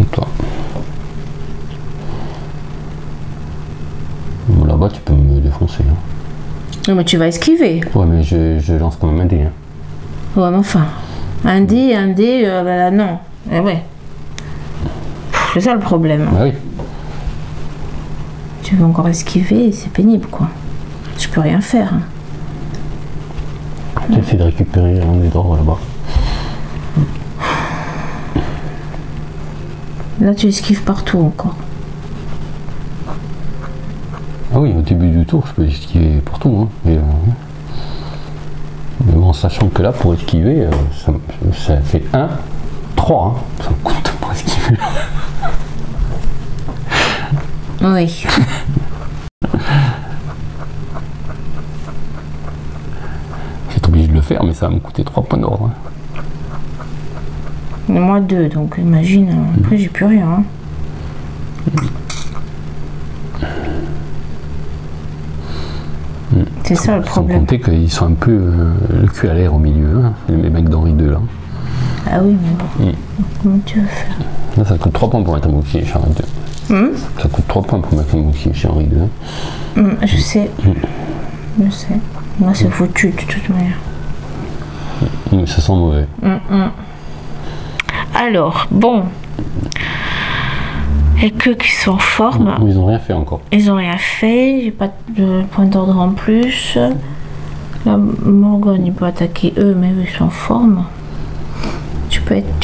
S1: Et toi. Bon, là-bas tu peux me défoncer. Hein.
S2: Non, mais tu vas esquiver.
S1: Ouais, mais je lance quand même un dé. Hein.
S2: Ouais, mais enfin. Un dé, bah, non. Eh ouais. C'est ça le problème.
S1: Bah oui.
S2: Tu veux encore esquiver, c'est pénible, quoi. Je peux rien faire. Hein.
S1: Tu essaies de récupérer un dé d'or là-bas.
S2: Là, tu esquives partout encore.
S1: Ah oui, au début du tour, je peux esquiver partout. Hein. Mais bon, sachant que là, pour esquiver, ça fait 1, 3. Hein. Ça me coûte pour esquiver.
S2: Oui.
S1: J'étais obligé de le faire, mais ça va me coûter 3 points d'or. Hein.
S2: Et moi 2, donc imagine, après j'ai plus rien. Hein. C'est ça le
S1: Sans
S2: problème.
S1: compter qu'ils sont un peu le cul à l'air au milieu, hein, les mecs d'Henri II là.
S2: Ah oui, mais bon. Comment tu veux faire?
S1: Là ça coûte 3 points pour mettre un bouclier, j'arrête 2. Ça coûte 3 points pour mettre un bouclier chez Henri II.
S2: Je sais. Je sais. Moi, c'est foutu de toute manière.
S1: Mais ça sent mauvais.
S2: Alors, bon. Et que qui sont en forme.
S1: Ils ont rien fait encore.
S2: Ils ont rien fait. J'ai pas de point d'ordre en plus. La Morgane, il peut attaquer eux, mais eux, ils sont en forme. Tu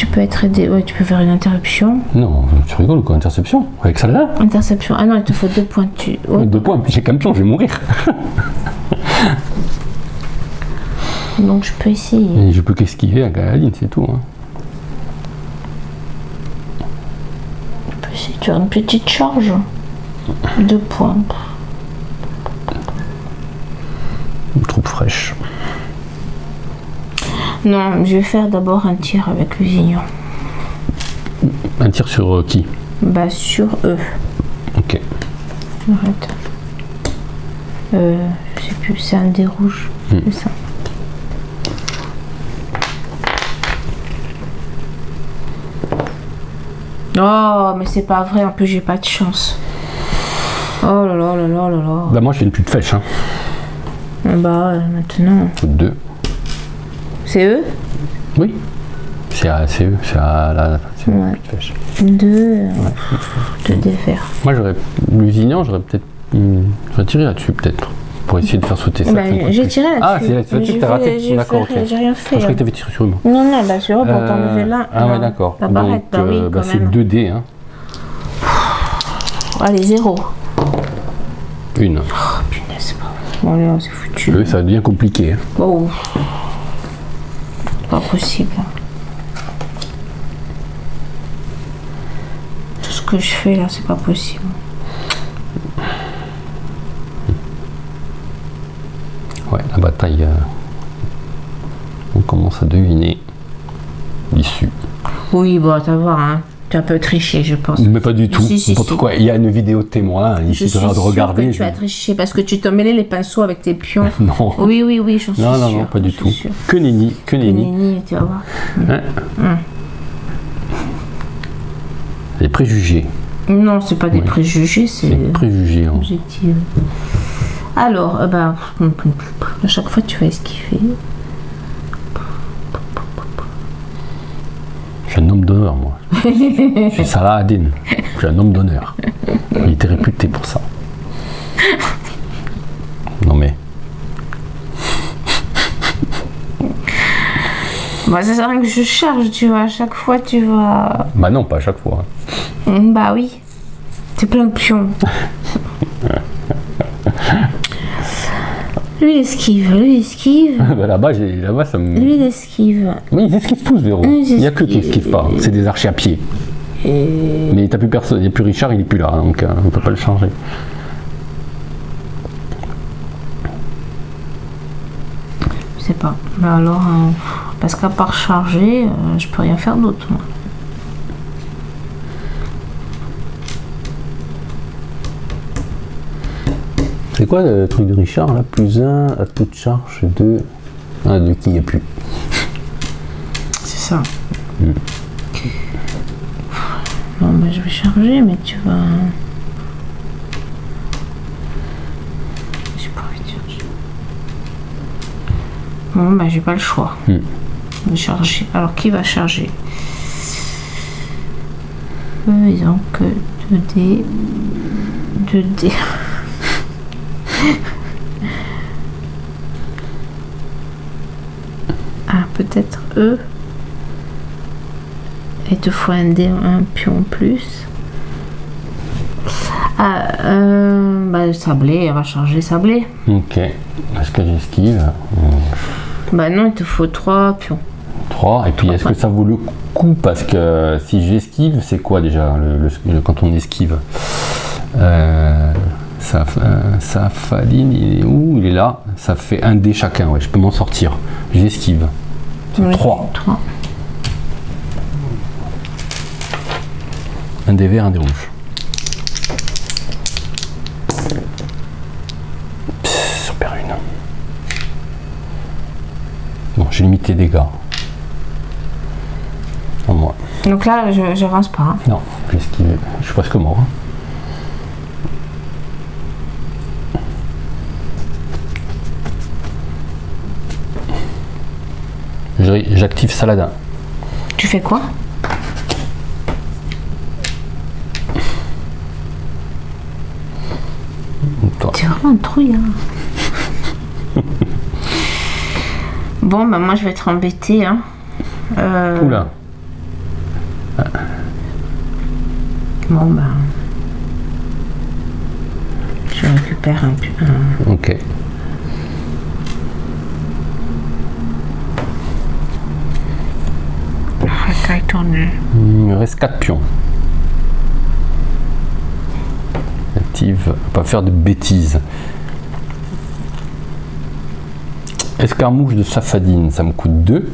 S2: peux être aidé. Ouais, tu peux faire une interruption.
S1: Non, tu rigoles ou quoi? Interception? Avec celle-là?
S2: Interception. Ah non, il te faut 2 points. Ouais.
S1: 2 points, puis j'ai qu'un pion, je vais mourir.
S2: Donc je peux essayer.
S1: Et je peux qu'esquiver à Galadine, c'est tout. Hein.
S2: Je peux essayer de faire une petite charge. 2 points.
S1: Une troupe fraîche.
S2: Non, je vais faire d'abord un tir avec Lusignan.
S1: Un tir sur qui?
S2: Bah sur eux.
S1: Ok.
S2: Arrête. Je sais plus, c'est un dé rouge. C'est ça. Oh, mais c'est pas vrai, en plus j'ai pas de chance. Oh là là là là là là.
S1: Bah moi j'ai une petite flèche. Hein.
S2: Bah maintenant.
S1: 2.
S2: C'est eux?
S1: Oui. C'est eux, c'est la
S2: ouais.
S1: Petite flèche.
S2: 2 dés verts.
S1: Moi j'aurais. Lusignan, j'aurais peut-être. J'aurais tiré là-dessus peut-être. Pour essayer de faire sauter ça.
S2: Bah, j'ai tiré là-dessus.
S1: Ah, c'est là-dessus que t'as raté. D'accord, ok.
S2: J'ai rien fait.
S1: Je croyais que t'avais tiré sur moi.
S2: Non, non, bah sur eux, pour t'enlever là.
S1: Ah ouais, d'accord.
S2: La barrette,
S1: donc,
S2: oui, quand
S1: c'est
S2: même.
S1: 2 dés. Hein.
S2: Allez, 0.
S1: 1.
S2: Oh, punaise, c'est pas vrai. Bon, allez, c'est foutu.
S1: Eux, ça devient compliqué. Hein.
S2: Oh. Pas possible. Tout ce que je fais là, c'est pas possible.
S1: Ouais, la bataille. On commence à deviner l'issue.
S2: Oui, bon, tu vas voir, hein. Tu as un peu triché, je pense.
S1: Mais pas du tout.
S2: Si,
S1: N'importe quoi. Il y a une vidéo de témoin. Il suffit de regarder.
S2: Que tu as triché parce que tu t'as mêlé les pinceaux avec tes pions.
S1: Non.
S2: Oui, oui, oui, j'en suis sûre.
S1: Non, pas du tout. Que nenni, que nenni.
S2: Nenni, tu vas voir.
S1: Ouais. Les préjugés.
S2: Non, c'est pas des préjugés, c'est
S1: des préjugés. Hein.
S2: Objectif. Alors, à chaque fois tu vas esquiver.
S1: Je suis un homme d'honneur, moi. Je suis Saladin. Je suis un homme d'honneur. Il était réputé pour ça. Non mais.
S2: Bah, ça sert à rien que je charge, tu vois. À chaque fois, tu vas.
S1: Bah non, pas à chaque fois.
S2: Bah oui. C'est plein de pions. Lui, il esquive, lui, il esquive.
S1: Bah là-bas, ça me.
S2: Lui, il esquive.
S1: Oui, ils esquivent tous, Véro. Il n'y a que qui esquivent pas. C'est des archers à pied. Mais t'as plus personne. Il n'y a plus Richard, il n'est plus là. Donc on ne peut pas le changer.
S2: Je sais pas. Bah alors, parce qu'à part charger, je peux rien faire d'autre. Moi.
S1: C'est quoi le truc de Richard là? +1 à toute charge 2. Ah, de qui il n'y a plus.
S2: C'est ça. Bon, bah, je vais charger, mais tu vas. J'ai pas envie de charger. Bon, bah, j'ai pas le choix. Je vais charger. Alors, qui va charger? Eux, ils ont que 2 dés. 2 dés. Ah, peut-être eux. Et 2 fois un dé, un pion en plus. Ah, bah, sablé, elle va charger sablé.
S1: Ok. Est-ce que j'esquive?
S2: Bah non, il te faut 3 pions.
S1: 3. Et puis est-ce que ça vaut le coup? Parce que si j'esquive, c'est quoi déjà quand on esquive? Safaline, il est où? Il est là. Ça fait 1 dé chacun. Ouais, je peux m'en sortir. J'esquive.
S2: Oui,
S1: 3.
S2: 3.
S1: Un dé vert, un dé rouge. Super une. Bon, j'ai limité les dégâts. En moi.
S2: Donc là, j'avance pas. Hein.
S1: Non, j'ai esquivé. Je suis presque mort. Hein. J'active Saladin.
S2: Tu fais quoi? C'est vraiment un trouille. Hein. Bon, bah moi je vais être embêtée. Hein.
S1: Oula.
S2: Bon, bah. Je récupère un...
S1: Ok.
S2: Taille tournée.
S1: Il me reste 4 pions. Active, pas faire de bêtises. Escarmouche de Safadine, ça me coûte 2.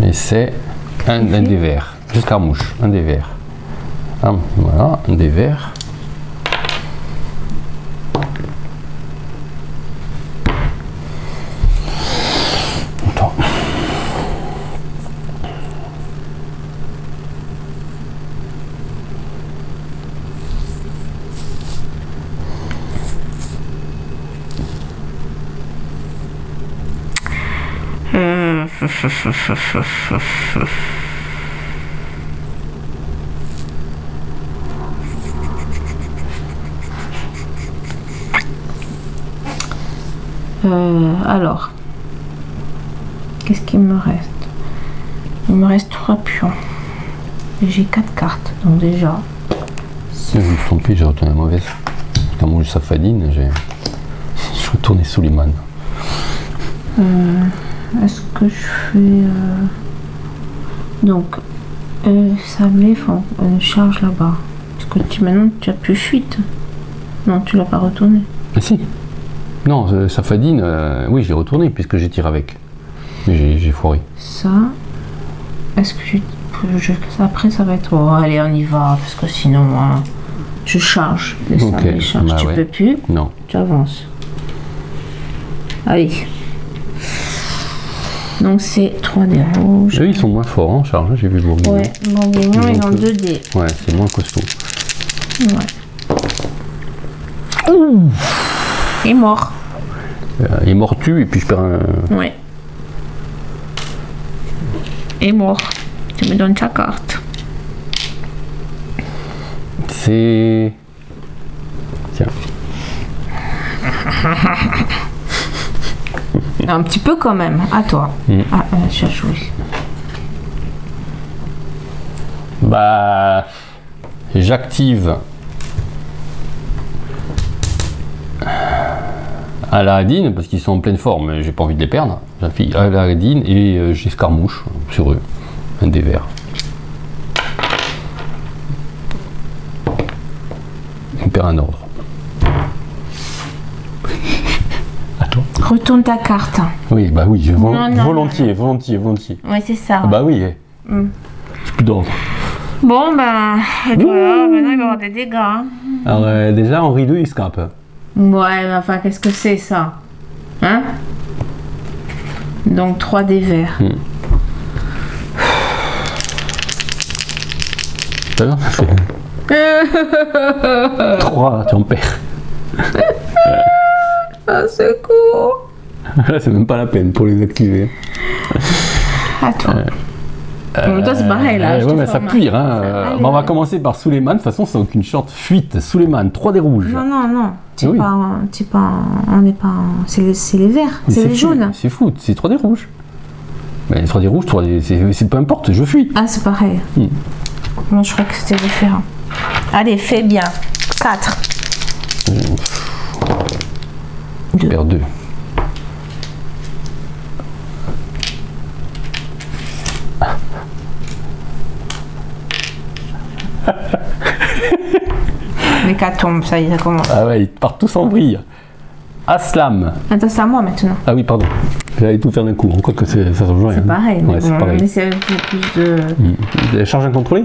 S1: Et c'est un des verts. Escarmouche, un des verts. Voilà, un des verts. Attends.
S2: Alors, qu'est-ce qu'il me reste? Il me reste 3 pions. Et j'ai 4 cartes, donc déjà.
S1: Si je me suis trompé, j'ai retourné la mauvaise. Quand moi je Safadine, j'ai retourné Suleiman.
S2: Est-ce que je fais... Donc, ça met une charge là-bas. Parce que maintenant, tu as plus fuite. Non, tu l'as pas retourné.
S1: Ah si. Non, Safadine, oui, j'ai retourné puisque j'ai tiré avec. Mais j'ai foiré.
S2: Ça, est-ce que après ça va être... Oh, allez, on y va, parce que sinon, je charge.
S1: Ok,
S2: charge.
S1: bah
S2: Tu
S1: ouais.
S2: peux plus.
S1: Non.
S2: Tu avances. Allez. Donc c'est 3 dés rouges.
S1: Eux, ils sont moins forts en charge, j'ai vu le bourguignon.
S2: Ouais, bourguignon, ils ont 2 dés.
S1: Ouais, c'est moins costaud.
S2: Ouais. Ouh. Il est mort.
S1: Il est mortu et puis je perds un...
S2: Ouais. Il est mort. Tu me donnes ta carte.
S1: C'est... Tiens.
S2: Un petit peu quand même. À toi. Ah, j'ai joué.
S1: Bah... J'active... Aladdin, parce qu'ils sont en pleine forme, j'ai pas envie de les perdre. J'appuie Aladdin et j'escarmouche sur eux. Un des verts. On perd un ordre. Attends.
S2: Retourne ta carte.
S1: Oui, bah oui, je
S2: Non,
S1: volontiers.
S2: Ouais, c'est ça.
S1: Ah bah oui, j'ai plus d'ordre.
S2: Bon, ben, voilà, maintenant il va y avoir des dégâts. Hein.
S1: Alors déjà, Henri II, il scrape.
S2: Ouais, mais enfin, qu'est-ce que c'est ça? Hein? Donc 3 dés verts.
S1: T'as vu, ça fait 3, tu en perds.
S2: Ah, c'est cool.
S1: Là, c'est même pas la peine pour les activer.
S2: À toi. Mais toi, c'est pareil là.
S1: Ouais, mais ça pire. Hein. Bon, on va commencer par Suleiman. De toute façon, c'est aucune short. Fuite. Suleiman, 3 des rouges.
S2: Non. C'est
S1: Oui.
S2: pas. On n'est pas. C'est les verts. C'est les jaunes.
S1: C'est fou. C'est 3 des rouges. Mais les 3 des rouges, c'est peu importe. Je fuis.
S2: Ah, c'est pareil. Moi, je crois que c'était différent. Allez, fais bien. 4.
S1: Je perds 2.
S2: L'hécatombe, ça y est, ça commence.
S1: Ah ouais, ils partent tous en vrille. Aslam.
S2: Attends, c'est à moi maintenant.
S1: Ah oui, pardon. J'allais tout faire d'un coup. Encore que ça se rejoint.
S2: C'est pareil.
S1: Ouais, c'est pareil.
S2: Mais c'est plus de.
S1: La charge incontrôlée.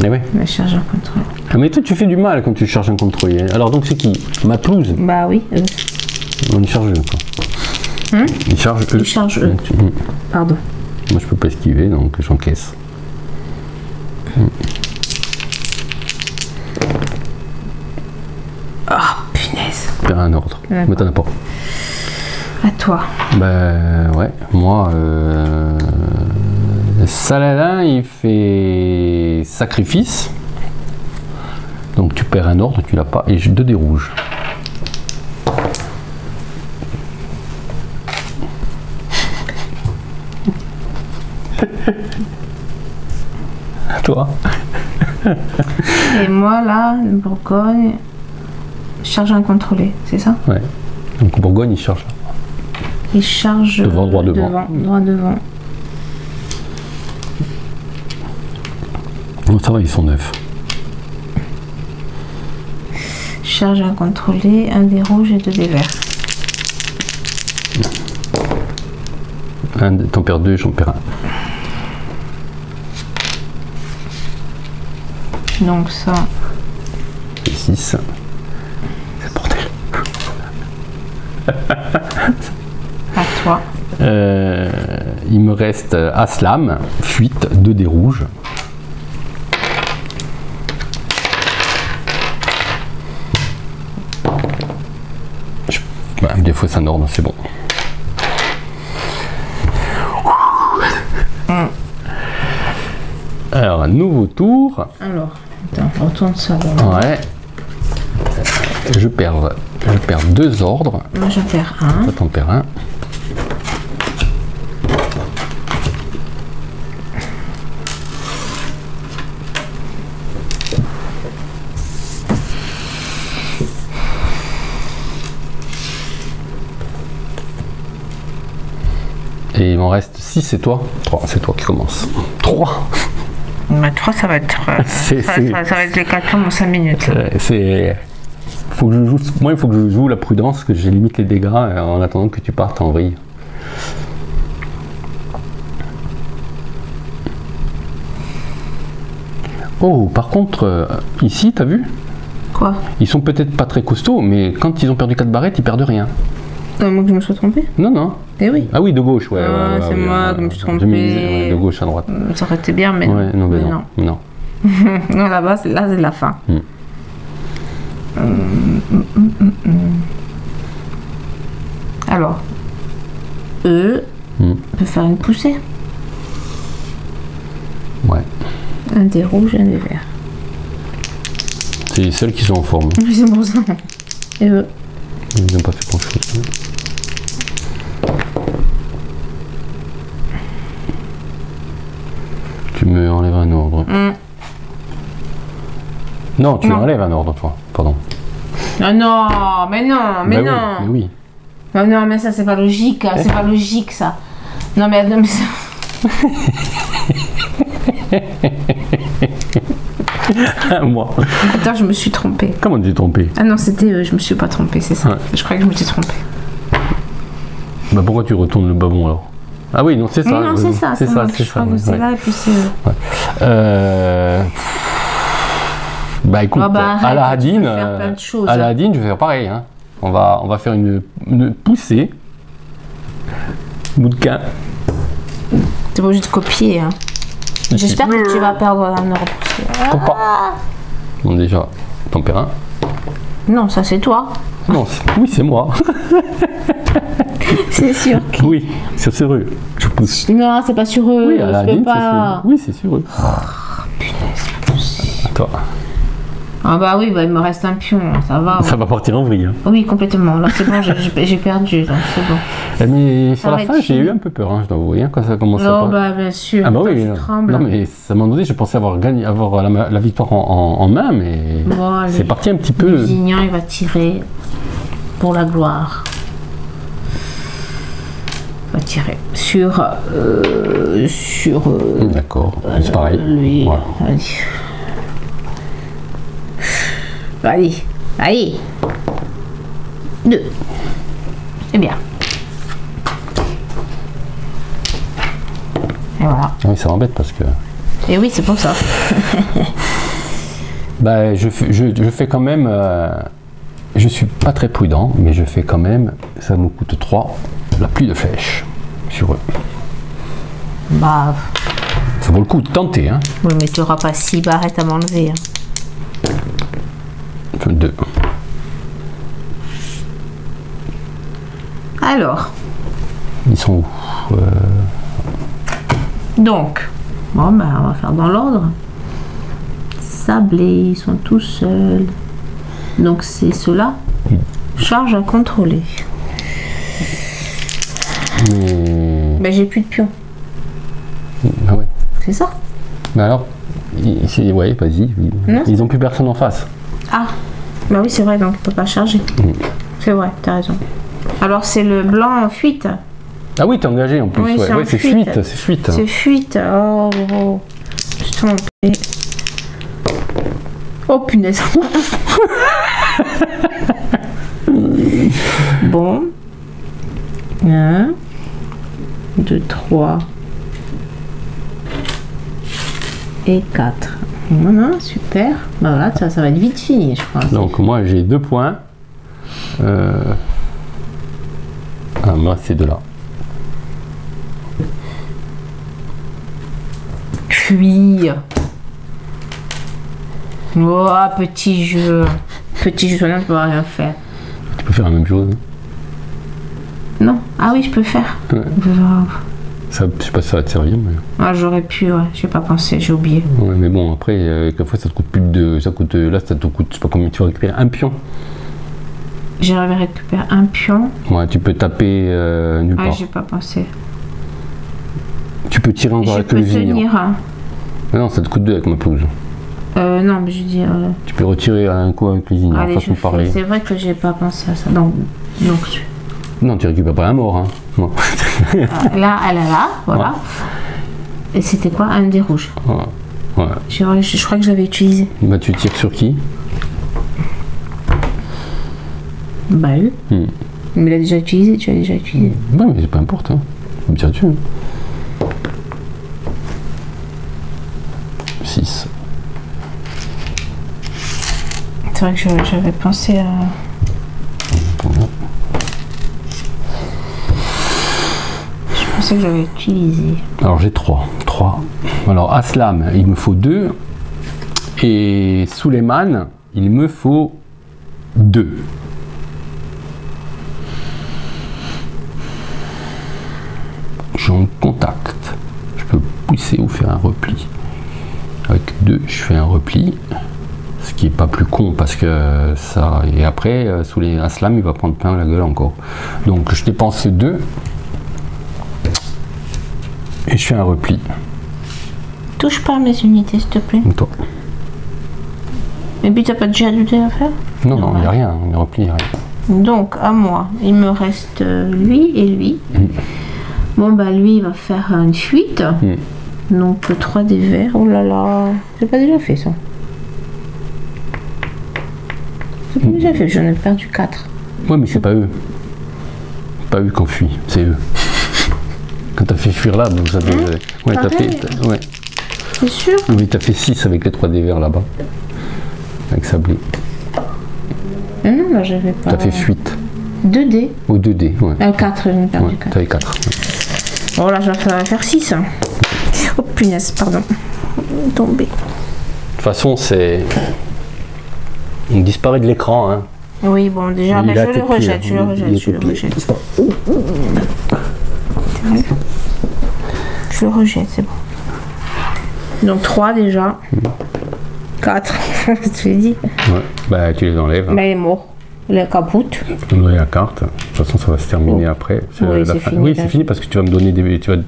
S1: Eh ouais.
S2: La charge en contrôle.
S1: Ah, mais toi, tu fais du mal quand tu charges incontrôlé. Alors donc, c'est qui? Ma pelouse.
S2: Bah oui.
S1: On y charge eux, quoi. Il charge eux.
S2: Il charge eux. Pardon.
S1: Moi, je peux pas esquiver, donc j'encaisse.
S2: Ah, punaise.
S1: Je perds un ordre.
S2: Ouais.
S1: Mais t'en as pas.
S2: À toi.
S1: Ben ouais, moi, Saladin, il fait sacrifice. Donc tu perds un ordre, tu l'as pas, et j'ai 2 dés rouges. Toi.
S2: Et moi, là, Bourgogne, charge incontrôlée, c'est ça?
S1: Ouais. Donc Bourgogne, il charge.
S2: Il charge
S1: Devant, droit devant.
S2: Droit devant.
S1: Oh, ça va, ils sont 9.
S2: Charge incontrôlée, 1 des rouges et 2 des verts.
S1: T'en perds 2, j'en perds 1.
S2: Donc ça.
S1: Et 6. C'est le bordel.
S2: À toi.
S1: Il me reste Aslam, fuite, 2 dés rouges. Des fois, c'est un ordre, c'est bon. Alors, un nouveau tour.
S2: Alors, attends, retourne ça.
S1: Ouais. Je perds 2 ordres.
S2: Moi, j'en perds 1.
S1: Toi, t'en perds 1. Et il m'en reste 6, c'est toi. 3, c'est toi qui commence. 3.
S2: Bah, 3, ça va être. Ça va être l'hécatombe en 5 minutes.
S1: Faut que je joue, moi, il faut que je joue la prudence, que je limite les dégâts en attendant que tu partes en vrille. Oh, par contre, ici, t'as vu?
S2: Quoi?
S1: Ils sont peut-être pas très costauds, mais quand ils ont perdu 4 barrettes, ils perdent rien.
S2: Moi que je me sois trompée?
S1: Non, non.
S2: Eh oui.
S1: Ah oui, de gauche, ouais.
S2: C'est moi que je me suis trompée.
S1: De gauche à droite.
S2: Ça aurait été bien, mais
S1: ouais, non. Mais non.
S2: Non. Non, là-bas, là, c'est la fin. Alors, eux peut faire une poussée.
S1: Ouais.
S2: 1 des rouges, 1 des verts.
S1: C'est celles qui sont en forme.
S2: Oui, c'est pour ça. Et eux.
S1: Ils n'ont pas fait grand-chose. Tu me enlèves un ordre. Non, tu enlèves un ordre, toi. Pardon.
S2: Non, non, mais non, mais
S1: bah
S2: non.
S1: Oui, mais oui.
S2: Mais non, mais ça, c'est pas logique. C'est pas logique, ça. Non, mais ça...
S1: Moi.
S2: Attends, je me suis trompée.
S1: Comment tu t'es trompé?
S2: Ah non, c'était je me suis pas trompée, c'est ça. Ouais. Je croyais que je me suis trompée.
S1: Bah pourquoi tu retournes le babon alors? Ah oui, non, c'est ça.
S2: Non, c'est ça.
S1: C'est ça, c'est ça.
S2: C'est là et puis c'est...
S1: Ouais. Bah écoute, Aladdin, Aladdin, je vais faire pareil. Hein. On va faire une poussée. Bouquin.
S2: T'es pas obligé de copier. Hein. J'espère que tu vas perdre un ordre.
S1: Bon, déjà, t'en perds un.
S2: Non, ça c'est toi.
S1: Non, oui, c'est moi.
S2: C'est sûr.
S1: Oui, c'est eux. Je pousse.
S2: Non, c'est pas sur eux.
S1: Oui, Aladdin,
S2: pas...
S1: Oui, c'est sur eux.
S2: Oh, putain, c'est pas possible.
S1: Toi.
S2: Ah bah oui, bah, il me reste un pion, ça va.
S1: Ça va partir en vrille. Hein.
S2: Oui, complètement. Là, c'est bon, j'ai perdu, là, c'est bon.
S1: Mais sur la fin, j'ai eu un peu peur, hein, je dois vous dire, quand ça commence à...
S2: Non, bah bien sûr.
S1: Ah bah oui, non, mais à un moment donné, je pensais avoir la victoire en main, mais bon, c'est parti un petit peu...
S2: Lusignan, il va tirer pour la gloire. Il va tirer sur...
S1: D'accord, c'est pareil.
S2: Lui,
S1: voilà.
S2: Allez, allez. 2. C'est bien. Et voilà.
S1: Ah oui, ça m'embête parce que...
S2: Et oui, c'est pour ça.
S1: Bah, je fais quand même... je suis pas très prudent, mais je fais quand même... Ça me coûte 3, la pluie de flèches sur eux.
S2: Bah...
S1: Ça vaut le coup de tenter, hein.
S2: Oui, mais tu n'auras pas 6 barrettes à m'enlever. Hein.
S1: 2.
S2: Alors,
S1: Ils sont où?
S2: Donc, bon, ben, on va faire dans l'ordre. Sablés, ils sont tous seuls. Donc, c'est ceux-là. Charge à contrôler.
S1: Mais...
S2: Ben, j'ai plus de pions.
S1: Ah ouais.
S2: C'est ça?
S1: Mais alors, ouais, vas-y.
S2: Non.
S1: Ils ont plus personne en face.
S2: Ah, bah oui, c'est vrai, donc il peut pas charger. C'est vrai, t'as raison. Alors, c'est le blanc en fuite.
S1: Ah oui, t'es engagé en plus.
S2: Oui,
S1: Ouais,
S2: c'est
S1: c'est fuite, c'est fuite.
S2: C'est fuite. Oh, oh. Je suis trompée. Oh, punaise. Bon. 1, 2, 3 et 4. Voilà, super. Bah voilà, ça va être vite fini, je crois.
S1: Donc moi j'ai 2 points. Ah, moi c'est de là.
S2: Cuire. Oh, petit jeu. Petit jeu, là, je peux rien faire.
S1: Tu peux faire la même chose.
S2: Non. Ah oui, je peux faire.
S1: Ouais.
S2: Grave.
S1: Ça, je sais pas si ça va te servir, mais.
S2: Ah, j'aurais pu, ouais. J'ai pas pensé, j'ai oublié.
S1: Ouais, mais bon, après, quelquefois ça te coûte plus de. Ça coûte. Là, ça te coûte, je sais pas combien, tu vas récupérer un pion.
S2: J'avais récupéré un pion.
S1: Ouais, tu peux taper nulle
S2: Ah,
S1: part.
S2: j'ai pas pensé.
S1: Tu peux tirer encore
S2: Je
S1: avec
S2: peux
S1: le vignon.
S2: tenir un.
S1: Non, ça te coûte 2 avec ma pelouse.
S2: Non, mais je dis.
S1: Tu peux retirer un coup avec le vignon,
S2: Allez,
S1: façon de parler.
S2: c'est vrai que j'ai pas pensé à ça. Donc
S1: Non, tu récupères pas un mort, hein. Non.
S2: là, elle est là, voilà. Et c'était quoi? Un des rouges.
S1: Ouais.
S2: Je crois que j'avais utilisé.
S1: Bah, tu tires sur qui?
S2: Bah, lui. Mais il a déjà utilisé, tu as déjà utilisé.
S1: Ouais, mais peu importe. Hein. Me tires-tu? 6.
S2: C'est vrai que j'avais pensé à. Je pensais que j'avais utilisé.
S1: Alors j'ai 3. Alors Aslam, il me faut 2. Et Suleiman, il me faut 2. Je en contact. Je peux pousser ou faire un repli. Avec 2, je fais un repli. Ce qui est pas plus con parce que ça. Et après, sous les Aslam, il va prendre plein la gueule encore. Donc je dépense 2. Et je fais un repli.
S2: Touche pas à mes unités, s'il te plaît.
S1: Et toi?
S2: Et puis t'as pas de jet à faire?
S1: Non, il n'y a rien. Le repli, il n'y a rien.
S2: Donc, à moi, il me reste lui et lui. Bon, bah lui, il va faire une fuite. Donc, 3 des verts. Oh là là, j'ai pas déjà fait ça. J'ai pas déjà fait, j'en ai perdu 4.
S1: Ouais, mais c'est pas eux. Pas eux qu'on fuit, c'est eux. Quand t'as fait fuir là, vous savez. Ouais, t'as fait. Ouais.
S2: C'est sûr?
S1: Oui, t'as fait 6 avec les 3 des verts là-bas. Avec Sablé.
S2: Non, là, j'avais pas.
S1: T'as fait fuite.
S2: 2 dés.
S1: Ou 2 dés, ouais.
S2: 4, j'en ai perdu
S1: Ouais,
S2: 4.
S1: t'avais 4.
S2: Bon, là, je vais faire 6. Oh, punaise, pardon. Tombé.
S1: De toute façon, c'est. On disparaît de l'écran, hein.
S2: Oui, bon, déjà,
S1: Il
S2: je
S1: a
S2: le
S1: tes pieds,
S2: rejette, je le rejette, je le rejette. Je le rejette, c'est bon. Donc 3 déjà. 4, tu l'as dit.
S1: Ouais, bah tu les enlèves.
S2: Mais elle est morte. La capote.
S1: Tu vas donner la carte. De toute façon, ça va se terminer après.
S2: Oui, c'est fini,
S1: oui,
S2: là.
S1: c'est fini parce que tu vas me donner des. Tu as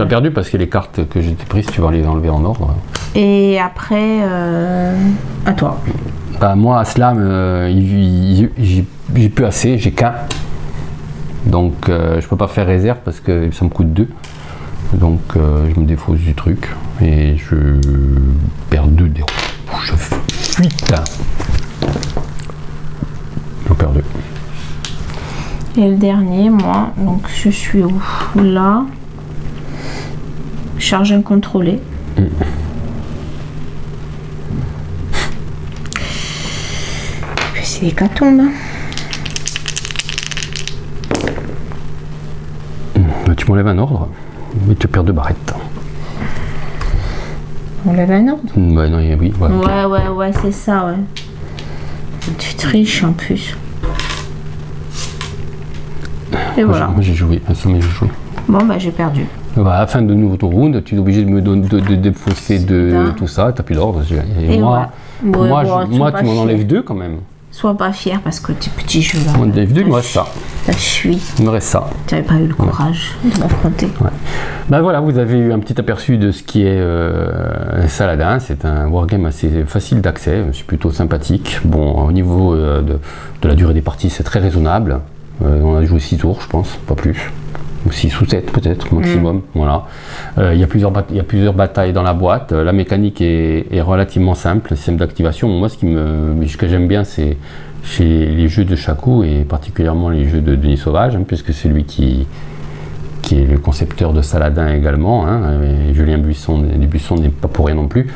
S1: perdu parce que les cartes que j'ai prises, tu vas les enlever en ordre.
S2: Et après, à toi.
S1: Bah, moi, Aslam, j'ai plus assez, j'ai qu'un. Donc, je peux pas faire réserve parce que ça me coûte 2. Donc, je me défausse du truc et je perds 2 des roues. Je fuite. Je perds 2.
S2: Et le dernier, moi, donc je suis où? Là. Charge incontrôlée. C'est l'hécatombe.
S1: Bah, tu m'enlèves un ordre, mais tu perds 2 barrettes.
S2: On lève un ordre?
S1: Bah non, oui, voilà.
S2: Ouais, c'est ça, ouais. Tu triches en plus. Et voilà.
S1: Moi j'ai joué, j'ai joué.
S2: Bon, bah j'ai perdu.
S1: Voilà, à la fin de nouveau ton round, tu es obligé de me défausser de tout ça, t'as plus d'ordre. Et moi, moi tu m'en enlèves 2 quand même.
S2: Sois pas fier parce que tes petits jeux là.
S1: On enlève 2, il me reste ça.
S2: T'as fui.
S1: Il me reste ça.
S2: Tu n'avais pas eu le courage de m'affronter.
S1: Ouais. Ben voilà, vous avez eu un petit aperçu de ce qui est Saladin. C'est un wargame assez facile d'accès, c'est plutôt sympathique. Bon, au niveau de la durée des parties, c'est très raisonnable. On a joué 6 tours, je pense, pas plus. 6 ou 7 peut-être maximum. Voilà. Il y a plusieurs batailles dans la boîte. La mécanique est relativement simple. Le système d'activation, moi ce que j'aime bien, c'est chez les jeux de Chakou et particulièrement les jeux de Denis Sauvage, hein, puisque c'est lui qui est le concepteur de Saladin également, hein, et Julien Buisson n'est pas pour rien non plus.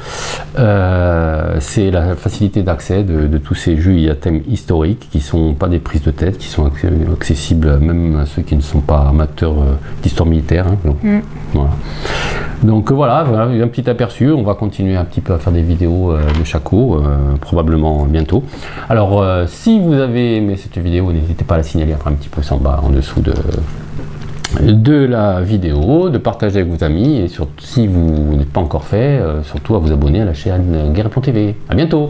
S1: C'est la facilité d'accès de tous ces jeux à thème historique qui sont pas des prises de tête, qui sont accessibles même à ceux qui ne sont pas amateurs d'histoire militaire. Hein, donc voilà, un petit aperçu. On va continuer un petit peu à faire des vidéos de Chakou, probablement bientôt. Alors si vous avez aimé cette vidéo, n'hésitez pas à la signaler après un petit pouce en bas en dessous de la vidéo, de partager avec vos amis et surtout si vous n'êtes pas encore fait, surtout à vous abonner à la chaîne Guerre.tv. À bientôt.